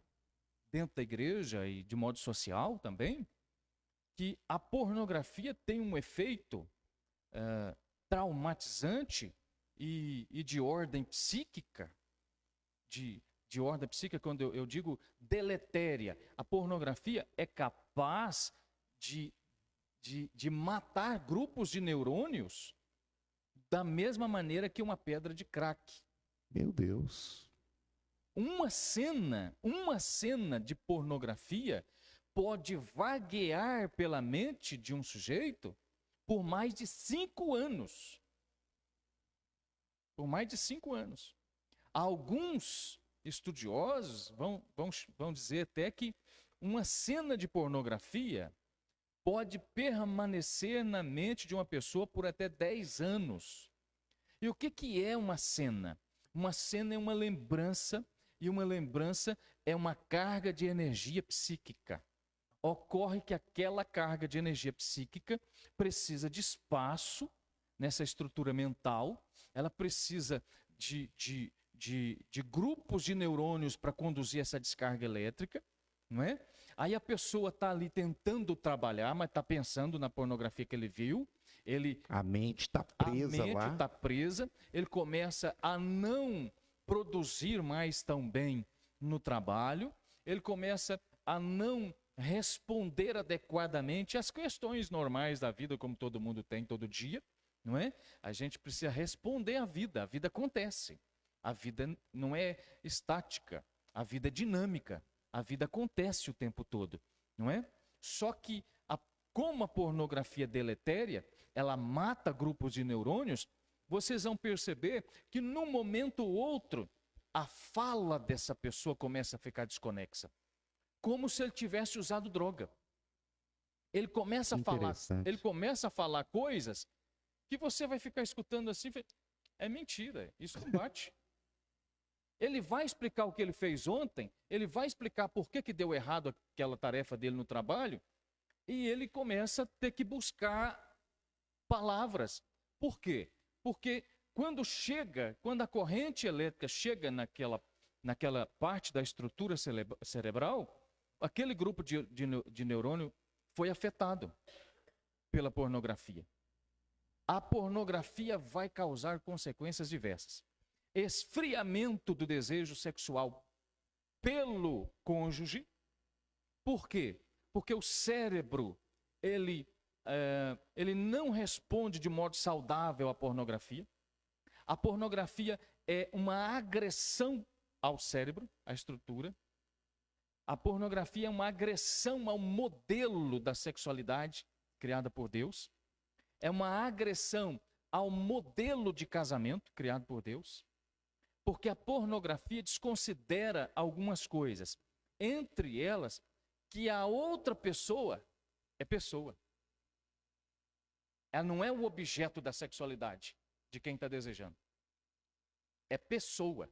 dentro da igreja e de modo social também, que a pornografia tem um efeito traumatizante e de ordem psíquica, de ordem psíquica, quando eu digo deletéria. A pornografia é capaz de matar grupos de neurônios da mesma maneira que uma pedra de crack. Meu Deus. Uma cena de pornografia pode vaguear pela mente de um sujeito por mais de 5 anos. Por mais de 5 anos. Alguns estudiosos vão dizer até que uma cena de pornografia pode permanecer na mente de uma pessoa por até 10 anos. E o que é uma cena? Uma cena é uma lembrança, e uma lembrança é uma carga de energia psíquica. Ocorre que aquela carga de energia psíquica precisa de espaço nessa estrutura mental, ela precisa de grupos de neurônios para conduzir essa descarga elétrica, não é? Aí a pessoa está ali tentando trabalhar, mas está pensando na pornografia que ele viu. A mente está presa lá. A mente está presa, ele começa a não produzir mais tão bem no trabalho, ele começa a não responder adequadamente às questões normais da vida, como todo mundo tem todo dia, não é? A gente precisa responder à vida, a vida acontece. A vida não é estática, a vida é dinâmica, a vida acontece o tempo todo, não é? Só que, como a pornografia é deletéria, ela mata grupos de neurônios, vocês vão perceber que num momento ou outro, a fala dessa pessoa começa a ficar desconexa. Como se ele tivesse usado droga. Ele começa a falar coisas que você vai ficar escutando assim, é mentira, isso não bate. Ele vai explicar o que ele fez ontem, ele vai explicar por que deu errado aquela tarefa dele no trabalho, e ele começa a ter que buscar palavras. Por quê? Porque quando a corrente elétrica chega naquela parte da estrutura cerebral, aquele grupo de neurônio foi afetado pela pornografia. A pornografia vai causar consequências diversas. Esfriamento do desejo sexual pelo cônjuge. Por quê? Porque o cérebro, ele não responde de modo saudável à pornografia. A pornografia é uma agressão ao cérebro, à estrutura. A pornografia é uma agressão ao modelo da sexualidade criada por Deus. É uma agressão ao modelo de casamento criado por Deus. Porque a pornografia desconsidera algumas coisas. Entre elas, que a outra pessoa é pessoa. Ela não é o objeto da sexualidade de quem está desejando. É pessoa.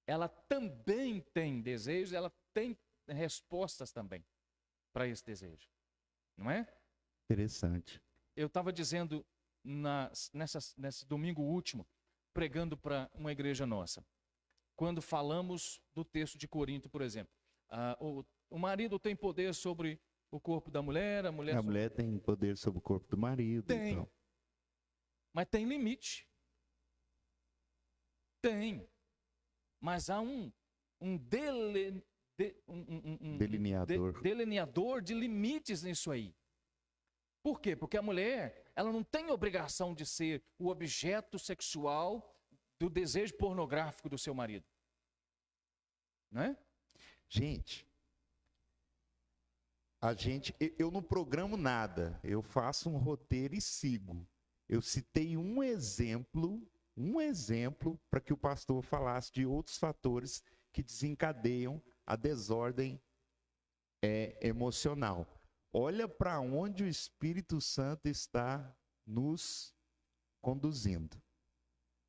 Ela também tem desejos, ela tem respostas também para esse desejo. Não é? Interessante. Eu estava dizendo nesse domingo último, pregando para uma igreja nossa, quando falamos do texto de Corinto, por exemplo, o marido tem poder sobre o corpo da mulher, a mulher tem poder sobre o corpo do marido. Tem. Então. Mas tem limite. Tem. Mas há um delineador de limites nisso aí. Por quê? Porque a mulher, ela não tem obrigação de ser o objeto sexual do desejo pornográfico do seu marido. Não é? Gente, eu não programo nada, eu faço um roteiro e sigo. Eu citei um exemplo para que o pastor falasse de outros fatores que desencadeiam a desordem emocional. Olha para onde o Espírito Santo está nos conduzindo.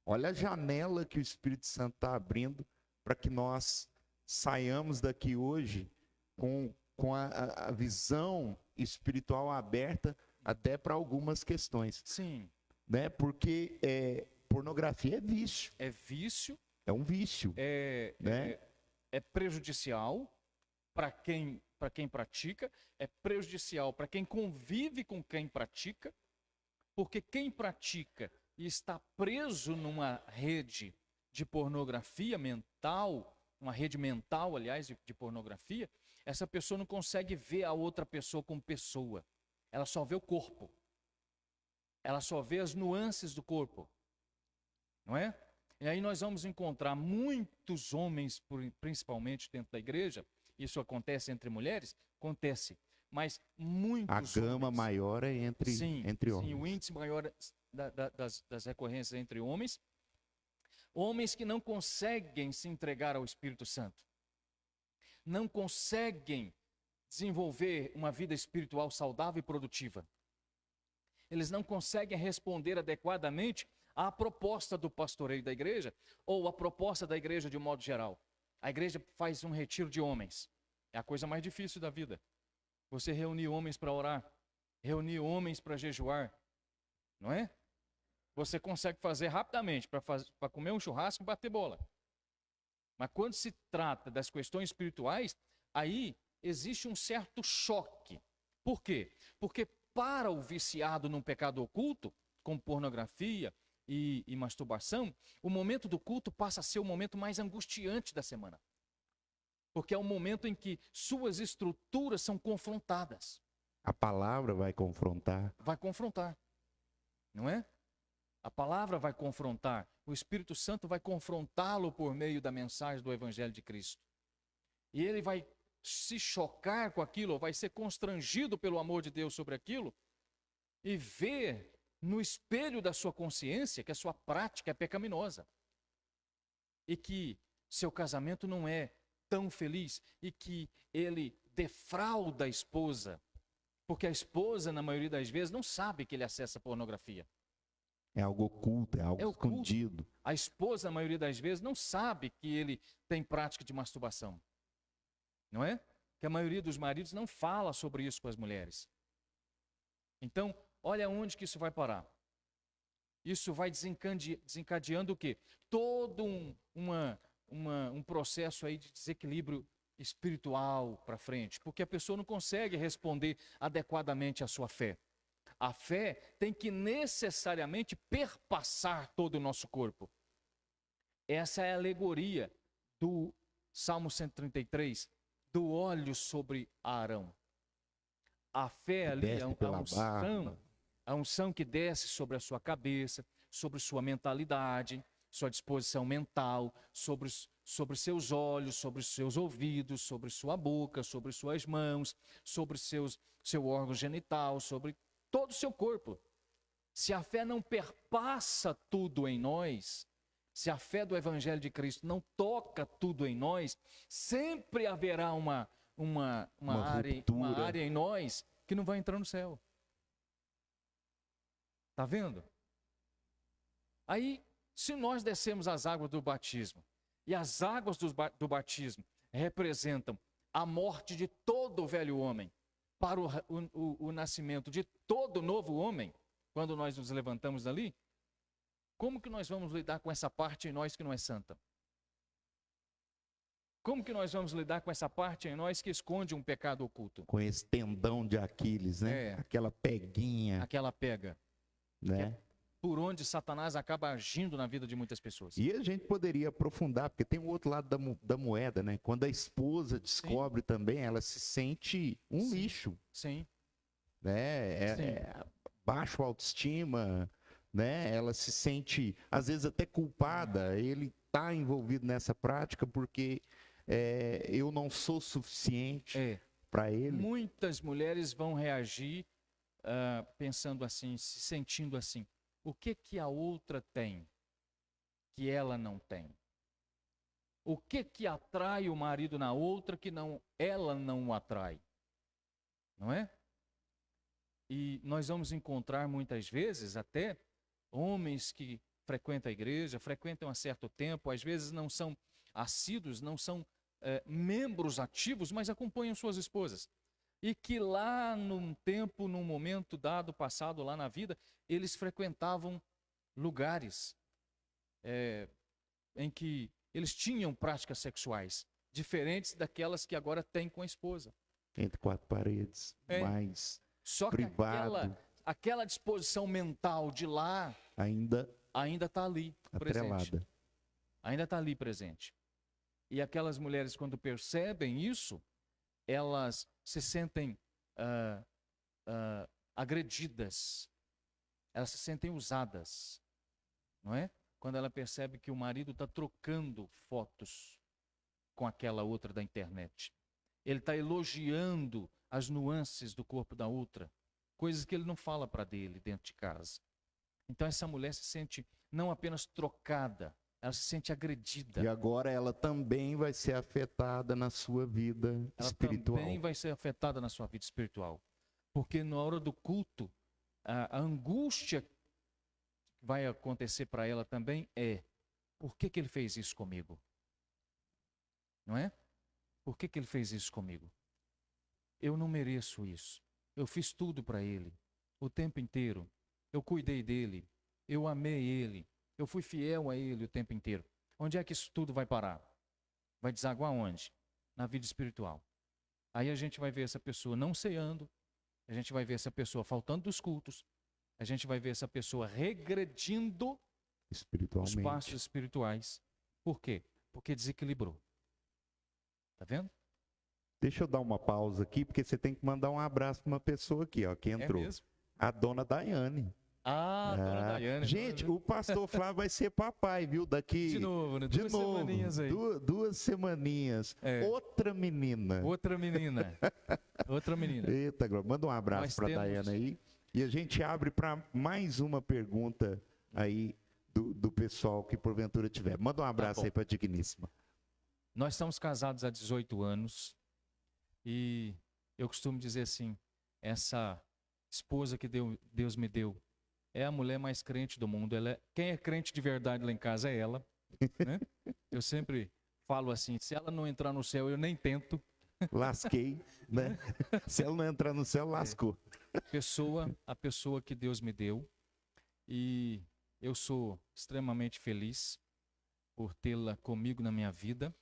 Olha a janela que o Espírito Santo está abrindo para que nós saiamos daqui hoje com a visão espiritual aberta até para algumas questões. Sim. Né? Porque pornografia é vício. É vício. É um vício. É prejudicial para quem pratica, é prejudicial para quem convive com quem pratica, porque quem pratica e está preso numa rede de pornografia mental, uma rede mental, aliás, de pornografia, essa pessoa não consegue ver a outra pessoa como pessoa. Ela só vê o corpo. Ela só vê as nuances do corpo, não é? E aí nós vamos encontrar muitos homens, principalmente dentro da igreja. Isso acontece entre mulheres? Acontece. Mas muitos A gama homens, maior é entre homens. Sim, o índice maior das recorrências entre homens. Homens que não conseguem se entregar ao Espírito Santo. Não conseguem desenvolver uma vida espiritual saudável e produtiva. Eles não conseguem responder adequadamente à proposta do pastoreio da igreja ou à proposta da igreja de um modo geral. A igreja faz um retiro de homens. É a coisa mais difícil da vida. Você reunir homens para orar, reunir homens para jejuar, não é? Você consegue fazer rapidamente para comer um churrasco e bater bola. Mas quando se trata das questões espirituais, aí existe um certo choque. Por quê? Porque para o viciado num pecado oculto, como pornografia e masturbação, o momento do culto passa a ser o momento mais angustiante da semana. Porque é o momento em que suas estruturas são confrontadas. A palavra vai confrontar. Vai confrontar, não é? A palavra vai confrontar. O Espírito Santo vai confrontá-lo por meio da mensagem do Evangelho de Cristo. E ele vai se chocar com aquilo, vai ser constrangido pelo amor de Deus sobre aquilo e ver no espelho da sua consciência que a sua prática é pecaminosa e que seu casamento não é tão feliz e que ele defrauda a esposa, porque a esposa, na maioria das vezes, não sabe que ele acessa pornografia. É algo oculto, é algo escondido. A esposa, na maioria das vezes, não sabe que ele tem prática de masturbação. Não é? Que a maioria dos maridos não fala sobre isso com as mulheres. Então, olha onde que isso vai parar. Isso vai desencadeando o quê? Todo um processo aí de desequilíbrio espiritual para frente, porque a pessoa não consegue responder adequadamente à sua fé. A fé tem que necessariamente perpassar todo o nosso corpo. Essa é a alegoria do Salmo 133, do óleo sobre Arão. A fé ali é a unção que desce sobre a sua cabeça, sobre sua mentalidade, sua disposição mental, sobre seus olhos, sobre seus ouvidos, sobre sua boca, sobre suas mãos, sobre seu órgão genital, sobre todo o seu corpo. Se a fé não perpassa tudo em nós, se a fé do Evangelho de Cristo não toca tudo em nós, sempre haverá uma área em nós que não vai entrar no céu. Está vendo? Aí, se nós descemos as águas do batismo, e as águas do batismo representam a morte de todo o velho homem, para o nascimento de todo novo homem, quando nós nos levantamos dali, como que nós vamos lidar com essa parte em nós que não é santa? Como que nós vamos lidar com essa parte em nós que esconde um pecado oculto? Com esse tendão de Aquiles, né? Aquela peguinha. Aquela pega. Né? Por onde Satanás acaba agindo na vida de muitas pessoas. E a gente poderia aprofundar, porque tem o outro lado da moeda, né? Quando a esposa descobre também, ela se sente um lixo. Sim. Né? Baixo autoestima, né? Ela se sente, às vezes, até culpada. Ele está envolvido nessa prática porque eu não sou suficiente para ele. Muitas mulheres vão reagir pensando assim, se sentindo assim. O que a outra tem que ela não tem? O que atrai o marido na outra que ela não o atrai? Não é? E nós vamos encontrar muitas vezes até homens que frequentam a igreja, frequentam há certo tempo, às vezes não são assíduos, não são membros ativos, mas acompanham suas esposas. E que lá num tempo, num momento dado, passado lá na vida, eles frequentavam lugares em que eles tinham práticas sexuais, diferentes daquelas que agora têm com a esposa. Entre quatro paredes, mais só privado. Que aquela disposição mental de lá ainda está ali, atrelada. Presente. Ainda está ali presente. E aquelas mulheres, quando percebem isso, elas se sentem agredidas. Elas se sentem usadas, não é? Quando ela percebe que o marido está trocando fotos com aquela outra da internet. Ele está elogiando as nuances do corpo da outra, coisas que ele não fala para dele dentro de casa. Então essa mulher se sente não apenas trocada, ela se sente agredida. E agora ela também vai ser afetada na sua vida espiritual. Ela também vai ser afetada na sua vida espiritual. Porque na hora do culto, a angústia que vai acontecer para ela também é: por que ele fez isso comigo? Não é? Por que ele fez isso comigo? Eu não mereço isso. Eu fiz tudo para ele, o tempo inteiro. Eu cuidei dele, eu amei ele, eu fui fiel a ele o tempo inteiro. Onde é que isso tudo vai parar? Vai desaguar onde? Na vida espiritual. Aí a gente vai ver essa pessoa não ceando, a gente vai ver essa pessoa faltando dos cultos, a gente vai ver essa pessoa regredindo os Espiritualmente. passos espirituais. Por quê? Porque desequilibrou. Tá vendo? Deixa eu dar uma pausa aqui, porque você tem que mandar um abraço para uma pessoa aqui, ó, que entrou. É mesmo? A dona Daiane. Dona Daiane. Gente, o pastor Flávio vai ser papai, viu? Daqui. De novo, né? De Duas novo, semaninhas aí. duas semaninhas. É. Outra menina. Outra menina. Outra menina. Eita, Glória. Manda um abraço Nós para a temos- Daiane aí. E a gente abre para mais uma pergunta aí do pessoal que porventura tiver. Manda um abraço bom. aí para a Digníssima. Nós estamos casados há 18 anos e eu costumo dizer assim, essa esposa que Deus me deu é a mulher mais crente do mundo. Quem é crente de verdade lá em casa é ela. Né? Eu sempre falo assim, se ela não entrar no céu, eu nem tento. Lasquei, né? Se ela não entrar no céu, lascou. A pessoa que Deus me deu, e eu sou extremamente feliz por tê-la comigo na minha vida.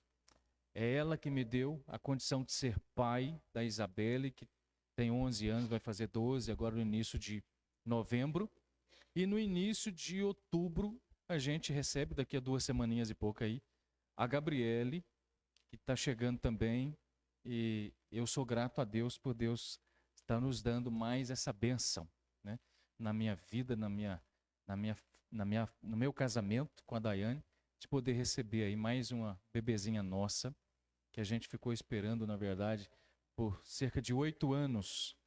É ela que me deu a condição de ser pai da Isabelle, que tem 11 anos, vai fazer 12 agora no início de novembro. E no início de outubro, a gente recebe, daqui a 2 semaninhas e pouco aí, a Gabriele, que está chegando também. E eu sou grato a Deus por Deus estar nos dando mais essa bênção, né? Na minha vida, no meu casamento com a Daiane, de poder receber aí mais uma bebezinha nossa, que a gente ficou esperando, na verdade, por cerca de 8 anos,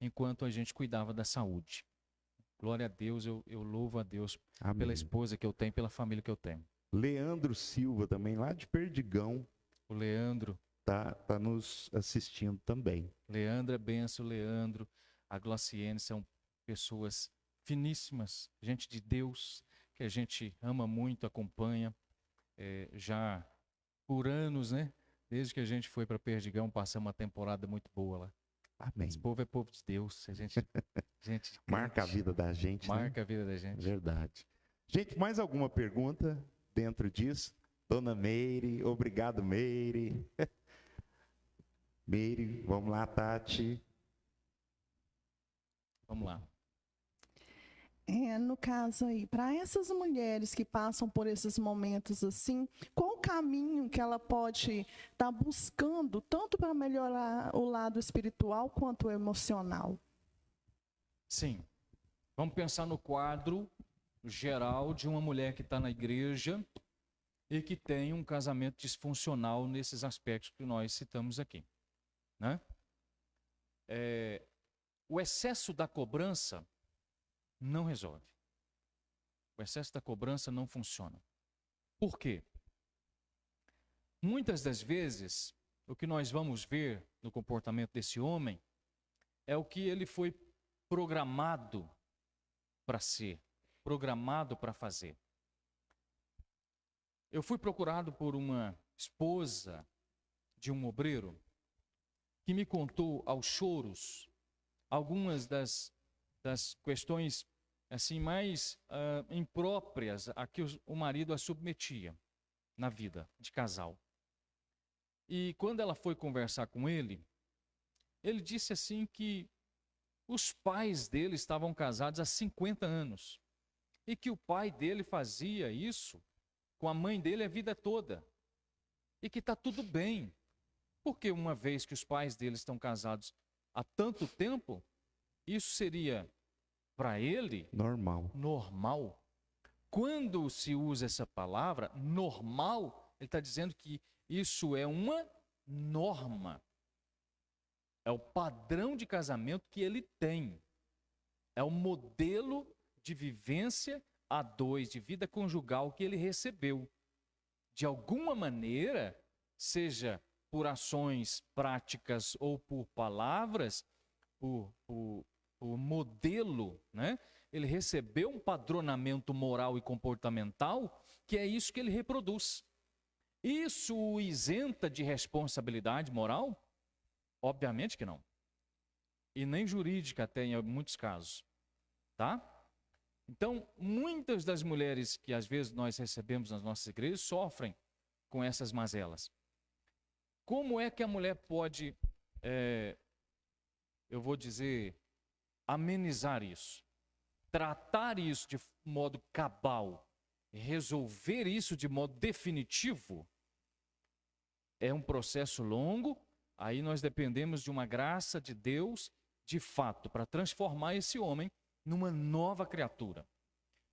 enquanto a gente cuidava da saúde. Glória a Deus, eu louvo a Deus Amém. pela esposa que eu tenho, pela família que eu tenho. Leandro Silva também, lá de Perdigão, O Leandro tá nos assistindo também. é benção, Leandro, a Glociene são pessoas finíssimas, gente de Deus, que a gente ama muito, acompanha, já por anos, né? Desde que a gente foi para Perdigão, passamos uma temporada muito boa lá. Amém. Esse povo é povo de Deus, a gente Marca a vida da gente, né? marca a vida da gente. Verdade. Gente, mais alguma pergunta dentro disso? Dona Meire, obrigado, Meire. Meire, vamos lá, Tati. Vamos lá. No caso aí, para essas mulheres que passam por esses momentos assim, qual o caminho que ela pode estar buscando, tanto para melhorar o lado espiritual quanto o emocional? Sim. Vamos pensar no quadro geral de uma mulher que está na igreja e que tem um casamento disfuncional nesses aspectos que nós citamos aqui, né? O excesso da cobrança não resolve. O excesso da cobrança não funciona. Por quê? Muitas das vezes, o que nós vamos ver no comportamento desse homem é o que ele foi programado para ser, programado para fazer. Eu fui procurado por uma esposa de um obreiro que me contou aos choros algumas das questões assim mais impróprias a que o marido a submetia na vida de casal. E quando ela foi conversar com ele disse assim que os pais dele estavam casados há 50 anos e que o pai dele fazia isso com a mãe dele a vida toda e que está tudo bem, porque uma vez que os pais dele estão casados há tanto tempo, isso seria para ele, normal. Quando se usa essa palavra, normal, ele está dizendo que isso é uma norma. É o padrão de casamento que ele tem. É o modelo de vivência a dois, de vida conjugal que ele recebeu. De alguma maneira, seja por ações práticas ou por palavras, por modelo, né? Ele recebeu um padronamento moral e comportamental que é isso que ele reproduz. Isso o isenta de responsabilidade moral? Obviamente que não. E nem jurídica até em muitos casos. Tá? Então, muitas das mulheres que às vezes nós recebemos nas nossas igrejas sofrem com essas mazelas. Como é que a mulher pode, eu vou dizer, amenizar isso? Tratar isso de modo cabal, resolver isso de modo definitivo? É um processo longo, aí nós dependemos de uma graça de Deus, de fato, para transformar esse homem numa nova criatura.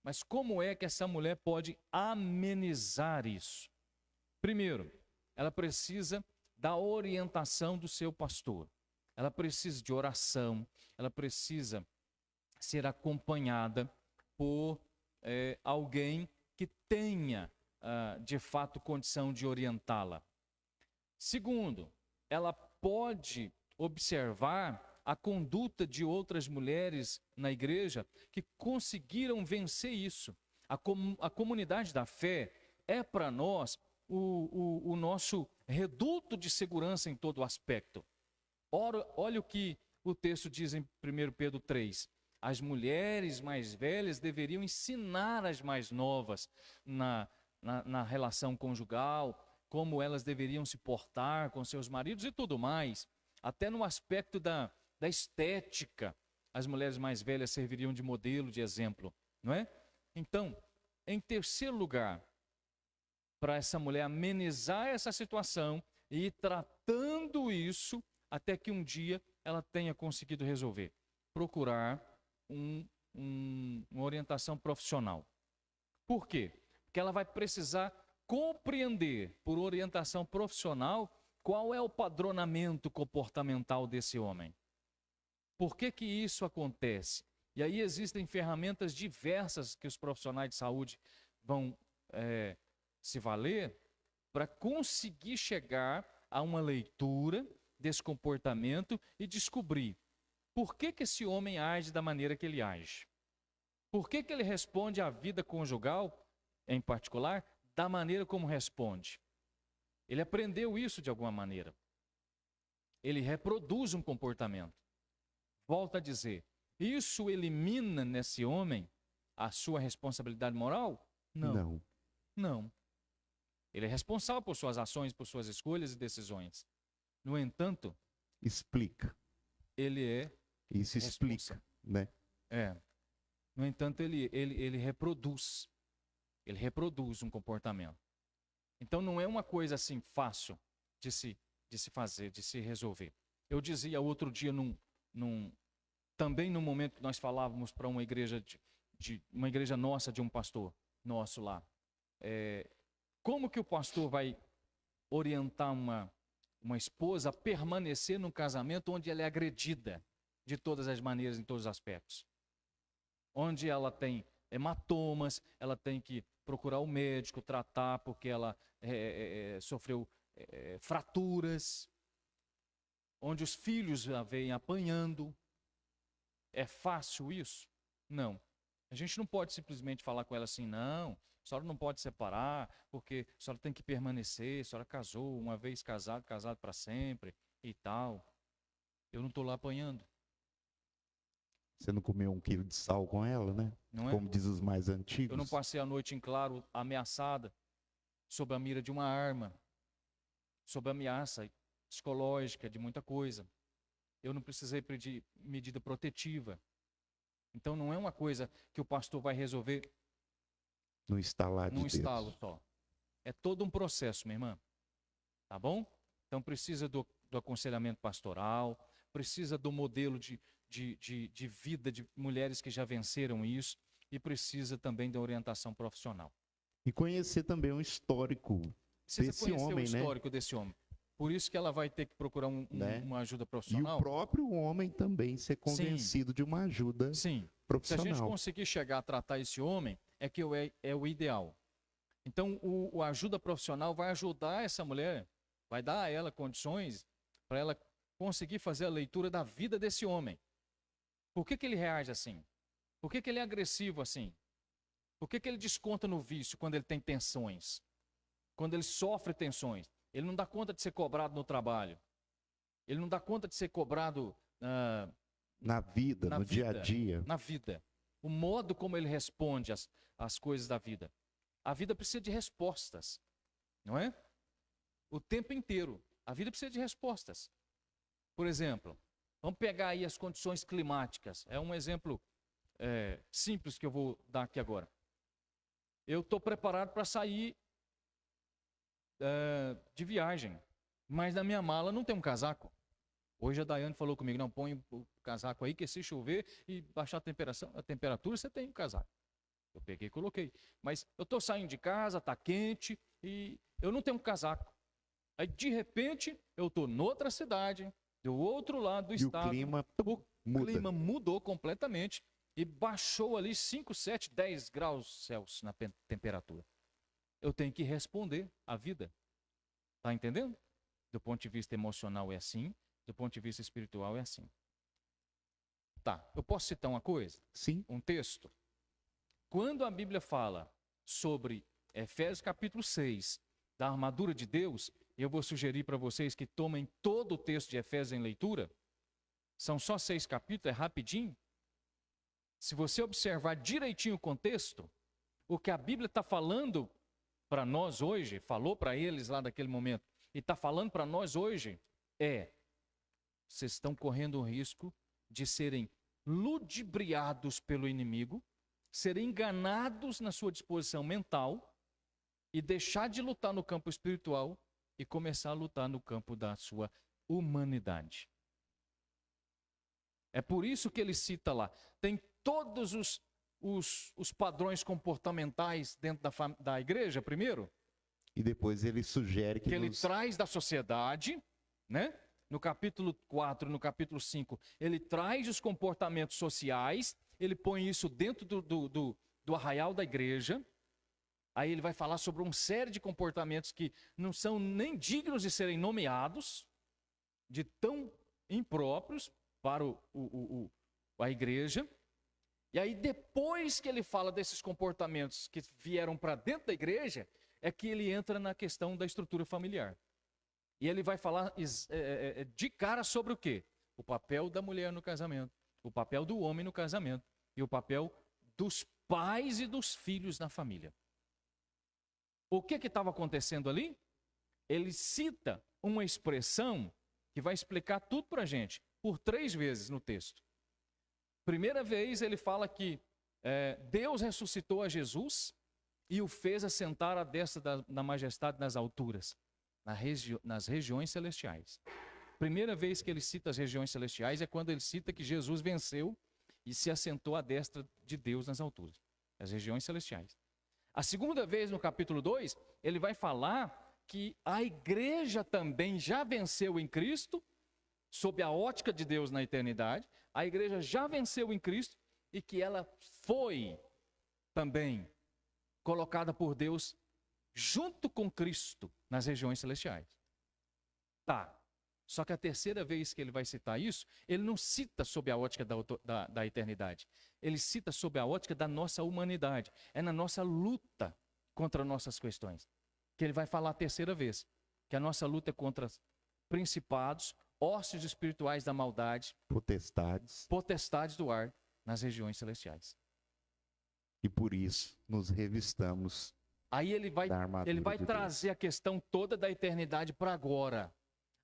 Mas como é que essa mulher pode amenizar isso? Primeiro, ela precisa da orientação do seu pastor. Ela precisa de oração, ela precisa ser acompanhada por alguém que tenha, de fato, condição de orientá-la. Segundo, ela pode observar a conduta de outras mulheres na igreja que conseguiram vencer isso. A comunidade da fé é para nós o nosso reduto de segurança em todo aspecto. Olha o que o texto diz em 1 Pedro 3. As mulheres mais velhas deveriam ensinar as mais novas na relação conjugal, como elas deveriam se portar com seus maridos e tudo mais. Até no aspecto da estética, as mulheres mais velhas serviriam de modelo, de exemplo, não é? Então, em terceiro lugar, para essa mulher amenizar essa situação e ir tratando isso até que um dia ela tenha conseguido resolver, procurar uma orientação profissional. Por quê? Porque ela vai precisar compreender, por orientação profissional, qual é o padronamento comportamental desse homem. Por que que isso acontece? E aí existem ferramentas diversas que os profissionais de saúde vão se valer para conseguir chegar a uma leitura desse comportamento e descobrir por que que esse homem age da maneira que ele age. Por que que ele responde à vida conjugal, em particular, da maneira como responde. Ele aprendeu isso de alguma maneira. Ele reproduz um comportamento. Volto a dizer, isso elimina nesse homem a sua responsabilidade moral? Não. Não. Ele é responsável por suas ações, por suas escolhas e decisões. No entanto, explica. Ele é isso explica, né? No entanto, ele reproduz. Ele reproduz um comportamento. Então não é uma coisa assim fácil de se fazer, de se resolver. Eu dizia outro dia também no momento que nós falávamos para uma igreja uma igreja nossa, de um pastor nosso lá. Como que o pastor vai orientar uma esposa a permanecer num casamento onde ela é agredida de todas as maneiras, em todos os aspectos? Onde ela tem hematomas, ela tem que procurar o médico, tratar porque ela sofreu fraturas, onde os filhos a vêm apanhando. É fácil isso? Não. A gente não pode simplesmente falar com ela assim, não, a senhora não pode separar, porque a senhora tem que permanecer, a senhora casou, uma vez casado para sempre e tal. Eu não estou lá apanhando. Você não comeu 1 quilo de sal com ela, né? Não é? Como diz os mais antigos. Eu não passei a noite em claro ameaçada, sob a mira de uma arma, sob a ameaça psicológica de muita coisa. Eu não precisei pedir medida protetiva. Então não é uma coisa que o pastor vai resolver no estalar de Deus. Num estalo só. É todo um processo, minha irmã. Tá bom? Então precisa do aconselhamento pastoral, precisa do modelo de vida de mulheres que já venceram isso e precisa também da orientação profissional. E conhecer também o histórico Precisa desse conhecer homem, o né? histórico desse homem. Por isso que ela vai ter que procurar Né? uma ajuda E o profissional. próprio homem também ser convencido de uma ajuda Sim. Se a gente profissional. conseguir chegar a tratar esse homem, é o ideal. Então, a ajuda profissional vai ajudar essa mulher, vai dar a ela condições para ela conseguir fazer a leitura da vida desse homem. Por que ele reage assim? Por que ele é agressivo assim? Por que ele desconta no vício quando ele tem tensões? Quando ele sofre tensões? Ele não dá conta de ser cobrado no trabalho. Ele não dá conta de ser cobrado Na vida, na no dia a vida, dia. na vida. O modo como ele responde às coisas da vida. A vida precisa de respostas, não é? O tempo inteiro. A vida precisa de respostas. Por exemplo, vamos pegar aí as condições climáticas. É um exemplo simples que eu vou dar aqui agora. Eu estou preparado para sair de viagem, mas na minha mala não tem um casaco. Hoje a Daiane falou comigo, não, põe o casaco aí, que se chover e baixar a temperatura, você tem um casaco. Eu peguei e coloquei. Mas eu estou saindo de casa, está quente e eu não tenho um casaco. Aí, de repente, eu estou noutra cidade, do outro lado do estado. O clima O clima mudou completamente e baixou ali 5, 7, 10 graus Celsius na temperatura. Eu tenho que responder à vida. Está entendendo? Do ponto de vista emocional é assim, do ponto de vista espiritual é assim. Tá, eu posso citar uma coisa? Sim. Um texto. Quando a Bíblia fala sobre Efésios capítulo 6, da armadura de Deus, eu vou sugerir para vocês que tomem todo o texto de Efésios em leitura. São só 6 capítulos, é rapidinho. Se você observar direitinho o contexto, o que a Bíblia está falando para nós hoje, falou para eles lá naquele momento, e está falando para nós hoje, vocês estão correndo o risco de serem ludibriados pelo inimigo, serem enganados na sua disposição mental e deixar de lutar no campo espiritual e começar a lutar no campo da sua humanidade. É por isso que ele cita lá, tem todos os padrões comportamentais dentro da igreja, primeiro. E depois ele sugere que ele traz da sociedade, né? No capítulo 4, no capítulo 5, ele traz os comportamentos sociais, ele põe isso dentro do arraial da igreja. Aí ele vai falar sobre uma série de comportamentos que não são nem dignos de serem nomeados, de tão impróprios para a igreja. E aí depois que ele fala desses comportamentos que vieram para dentro da igreja, é que ele entra na questão da estrutura familiar. E ele vai falar de cara sobre o quê? O papel da mulher no casamento, o papel do homem no casamento e o papel dos pais e dos filhos na família. O que estava acontecendo ali? Ele cita uma expressão que vai explicar tudo para a gente, por 3 vezes no texto. Primeira vez ele fala que Deus ressuscitou a Jesus e o fez assentar à destra da majestade nas alturas, nas regiões celestiais. Primeira vez que ele cita as regiões celestiais é quando ele cita que Jesus venceu e se assentou à destra de Deus nas alturas, as regiões celestiais. A segunda vez, no capítulo 2, ele vai falar que a igreja também já venceu em Cristo, sob a ótica de Deus na eternidade. A igreja já venceu em Cristo e que ela foi também colocada por Deus junto com Cristo nas regiões celestiais. Tá. Só que a terceira vez que ele vai citar isso, ele não cita sob a ótica da eternidade. Ele cita sob a ótica da nossa humanidade. É na nossa luta contra nossas questões. Que ele vai falar a terceira vez. Que a nossa luta é contra principados, hostes espirituais da maldade, potestades do ar nas regiões celestiais. E por isso nos revistamos. Aí ele vai trazer a questão toda da eternidade para agora.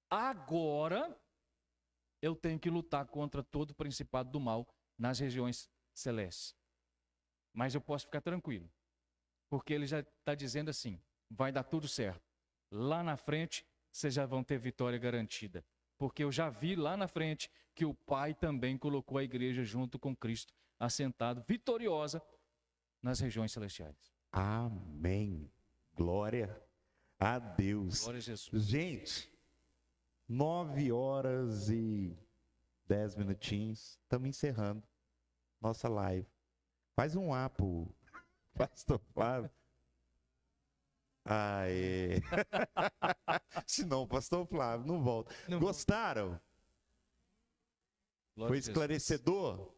Agora eu tenho que lutar contra todo o principado do mal nas regiões celestes. Mas eu posso ficar tranquilo, porque ele já está dizendo assim, vai dar tudo certo. Lá na frente, vocês já vão ter vitória garantida. Porque eu já vi lá na frente que o Pai também colocou a igreja junto com Cristo, assentado, vitoriosa, nas regiões celestiais. Amém. Glória a Deus. Glória a Jesus. Gente, 9h10 minutinhos. Estamos encerrando nossa live. Faz um A pro pastor Flávio. Aê. Senão o pastor Flávio não volta. Não. Gostaram? Glória Foi a Jesus. esclarecedor?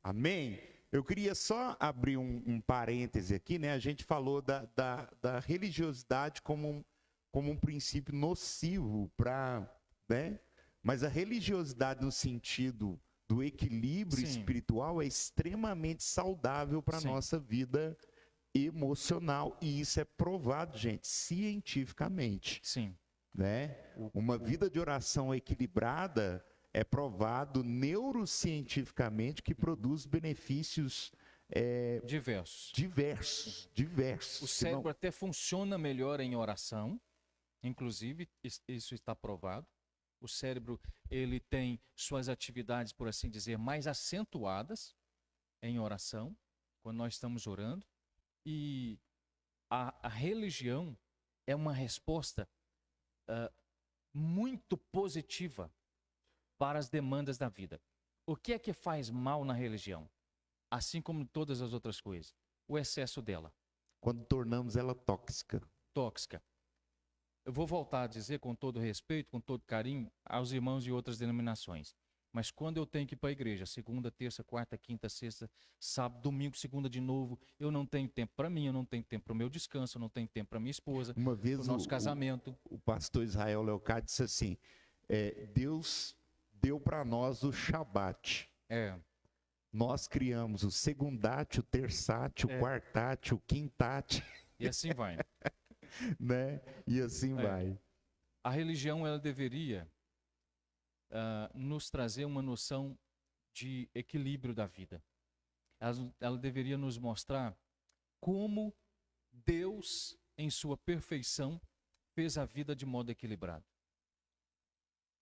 Amém? Eu queria só abrir um parêntese aqui, né? A gente falou da religiosidade como um princípio nocivo para, né? Mas a religiosidade no sentido do equilíbrio Sim. espiritual é extremamente saudável para a Sim. nossa vida emocional. E isso é provado, gente, cientificamente, Sim. né? Uma vida de oração equilibrada é provado neurocientificamente que produz benefícios Diversos. diversos. O Se não- cérebro até funciona melhor em oração, inclusive, isso está provado. O cérebro, ele tem suas atividades, por assim dizer, mais acentuadas em oração, quando nós estamos orando. E a religião é uma resposta muito positiva para as demandas da vida. O que é que faz mal na religião? Assim como todas as outras coisas. O excesso dela. Quando tornamos ela tóxica. Tóxica. Eu vou voltar a dizer com todo respeito, com todo carinho, aos irmãos de outras denominações. Mas quando eu tenho que ir para a igreja, segunda, terça, quarta, quinta, sexta, sábado, domingo, segunda de novo, eu não tenho tempo para mim, eu não tenho tempo para o meu descanso, eu não tenho tempo para minha esposa, Uma para vez o nosso casamento. o pastor Israel Leocádio disse assim, Deus deu para nós o Shabat. É, Nós criamos o segundate, o terçate, o quartate, o quintate, e assim vai. né? E assim vai. A religião, ela deveria nos trazer uma noção de equilíbrio da vida. Ela deveria nos mostrar como Deus, em sua perfeição, fez a vida de modo equilibrado.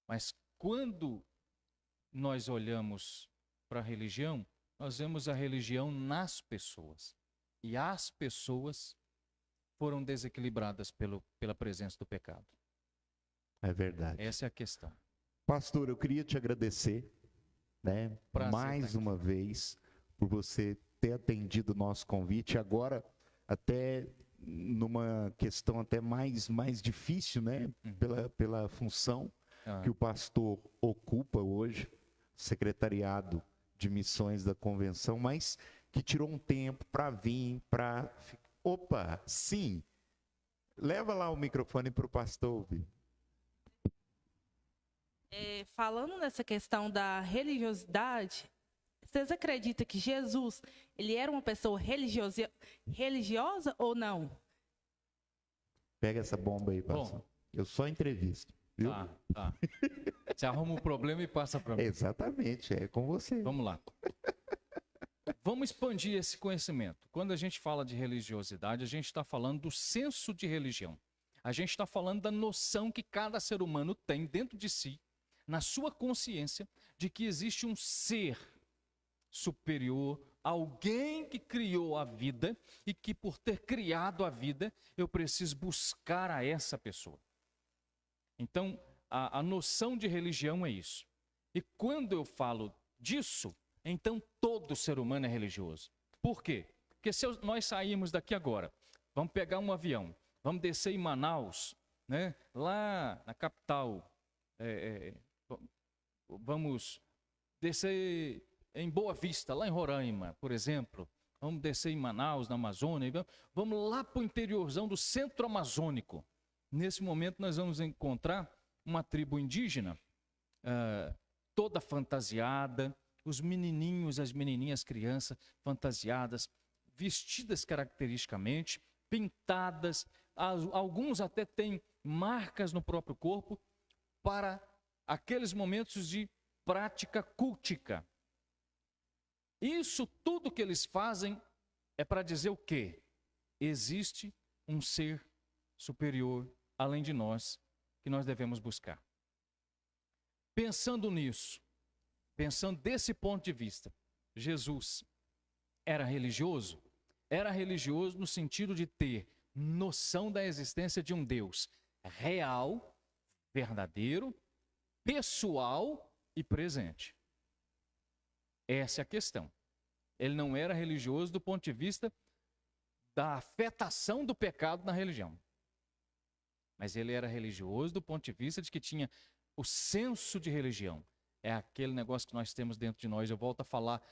Mas quando nós olhamos para a religião, nós vemos a religião nas pessoas. E as pessoas foram desequilibradas pela presença do pecado. É verdade. Essa é a questão. Pastor, eu queria te agradecer, né, Prazer mais estar aqui. uma vez, por você ter atendido o nosso convite. Agora, até numa questão até mais difícil, né, pela função que o pastor ocupa hoje, secretariado de missões da convenção, mas que tirou um tempo para vir, Opa, sim, leva lá o microfone para o pastor ouvir. Falando nessa questão da religiosidade, vocês acreditam que Jesus, ele era uma pessoa religiosa ou não? Pega essa bomba aí, pastor. Bom. Eu só entrevisto, viu? Tá. Você arruma um problema e passa para mim. Exatamente, é com você. Vamos lá. Vamos expandir esse conhecimento. Quando a gente fala de religiosidade, a gente está falando do senso de religião. A gente está falando da noção que cada ser humano tem dentro de si, na sua consciência, de que existe um ser superior, alguém que criou a vida e que, por ter criado a vida, eu preciso buscar a essa pessoa. Então, a noção de religião é isso. E quando eu falo disso, então todo ser humano é religioso. Por quê? Porque se nós sairmos daqui agora, vamos pegar um avião, vamos descer em Manaus, né? Lá na capital, vamos descer em Boa Vista, lá em Roraima, por exemplo, vamos descer em Manaus, na Amazônia, vamos lá para o interiorzão do centro amazônico. Nesse momento nós vamos encontrar uma tribo indígena, toda fantasiada, os menininhos, as menininhas, crianças fantasiadas, vestidas caracteristicamente, pintadas, alguns até têm marcas no próprio corpo, para aqueles momentos de prática cultica. Isso tudo que eles fazem é para dizer o quê? Existe um ser superior, além de nós, que nós devemos buscar. Pensando nisso, pensando desse ponto de vista, Jesus era religioso? Era religioso no sentido de ter noção da existência de um Deus real, verdadeiro, pessoal e presente. Essa é a questão. Ele não era religioso do ponto de vista da afetação do pecado na religião. Mas ele era religioso do ponto de vista de que tinha o senso de religião. É aquele negócio que nós temos dentro de nós. Eu volto a falar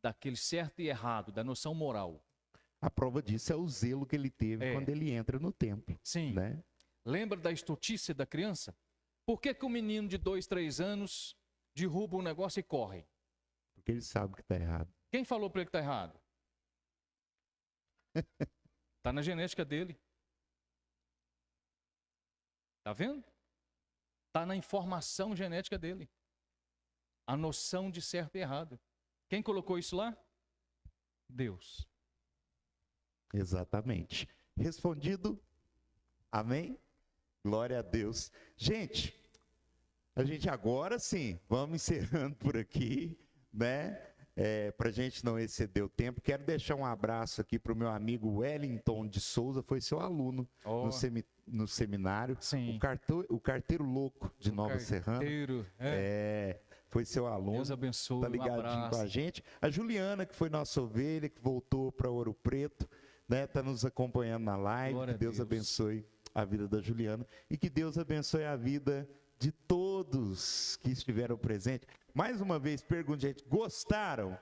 daquele certo e errado, da noção moral. A prova disso é o zelo que ele teve quando ele entra no templo. Sim. Né? Lembra da estultícia da criança? Por que um menino de 2, 3 anos derruba um negócio e corre? Porque ele sabe que está errado. Quem falou para ele que está errado? Está na genética dele. Está vendo? Está na informação genética dele. A noção de certo e errado. Quem colocou isso lá? Deus. Exatamente. Respondido? Amém? Glória a Deus. Gente, a gente agora sim, vamos encerrando por aqui, né? Para a gente não exceder o tempo, quero deixar um abraço aqui para o meu amigo Wellington de Souza, foi seu aluno no seminário. Sim. O carteiro louco de Nova Serrana. Foi seu aluno. Deus abençoe. Tá ligadinho com a gente. A Juliana, que foi nossa ovelha, que voltou para Ouro Preto, né? Tá nos acompanhando na live. Glória que Deus abençoe a vida da Juliana e que Deus abençoe a vida de todos que estiveram presentes. Mais uma vez, pergunto, gente, gostaram?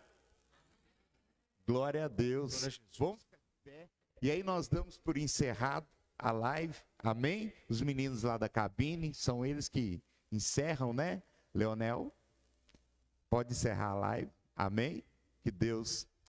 Glória a Deus. Vamos ficar de pé. E aí nós damos por encerrado a live, amém? Os meninos lá da cabine, são eles que encerram, né? Leonel, pode encerrar a live, amém? Que Deus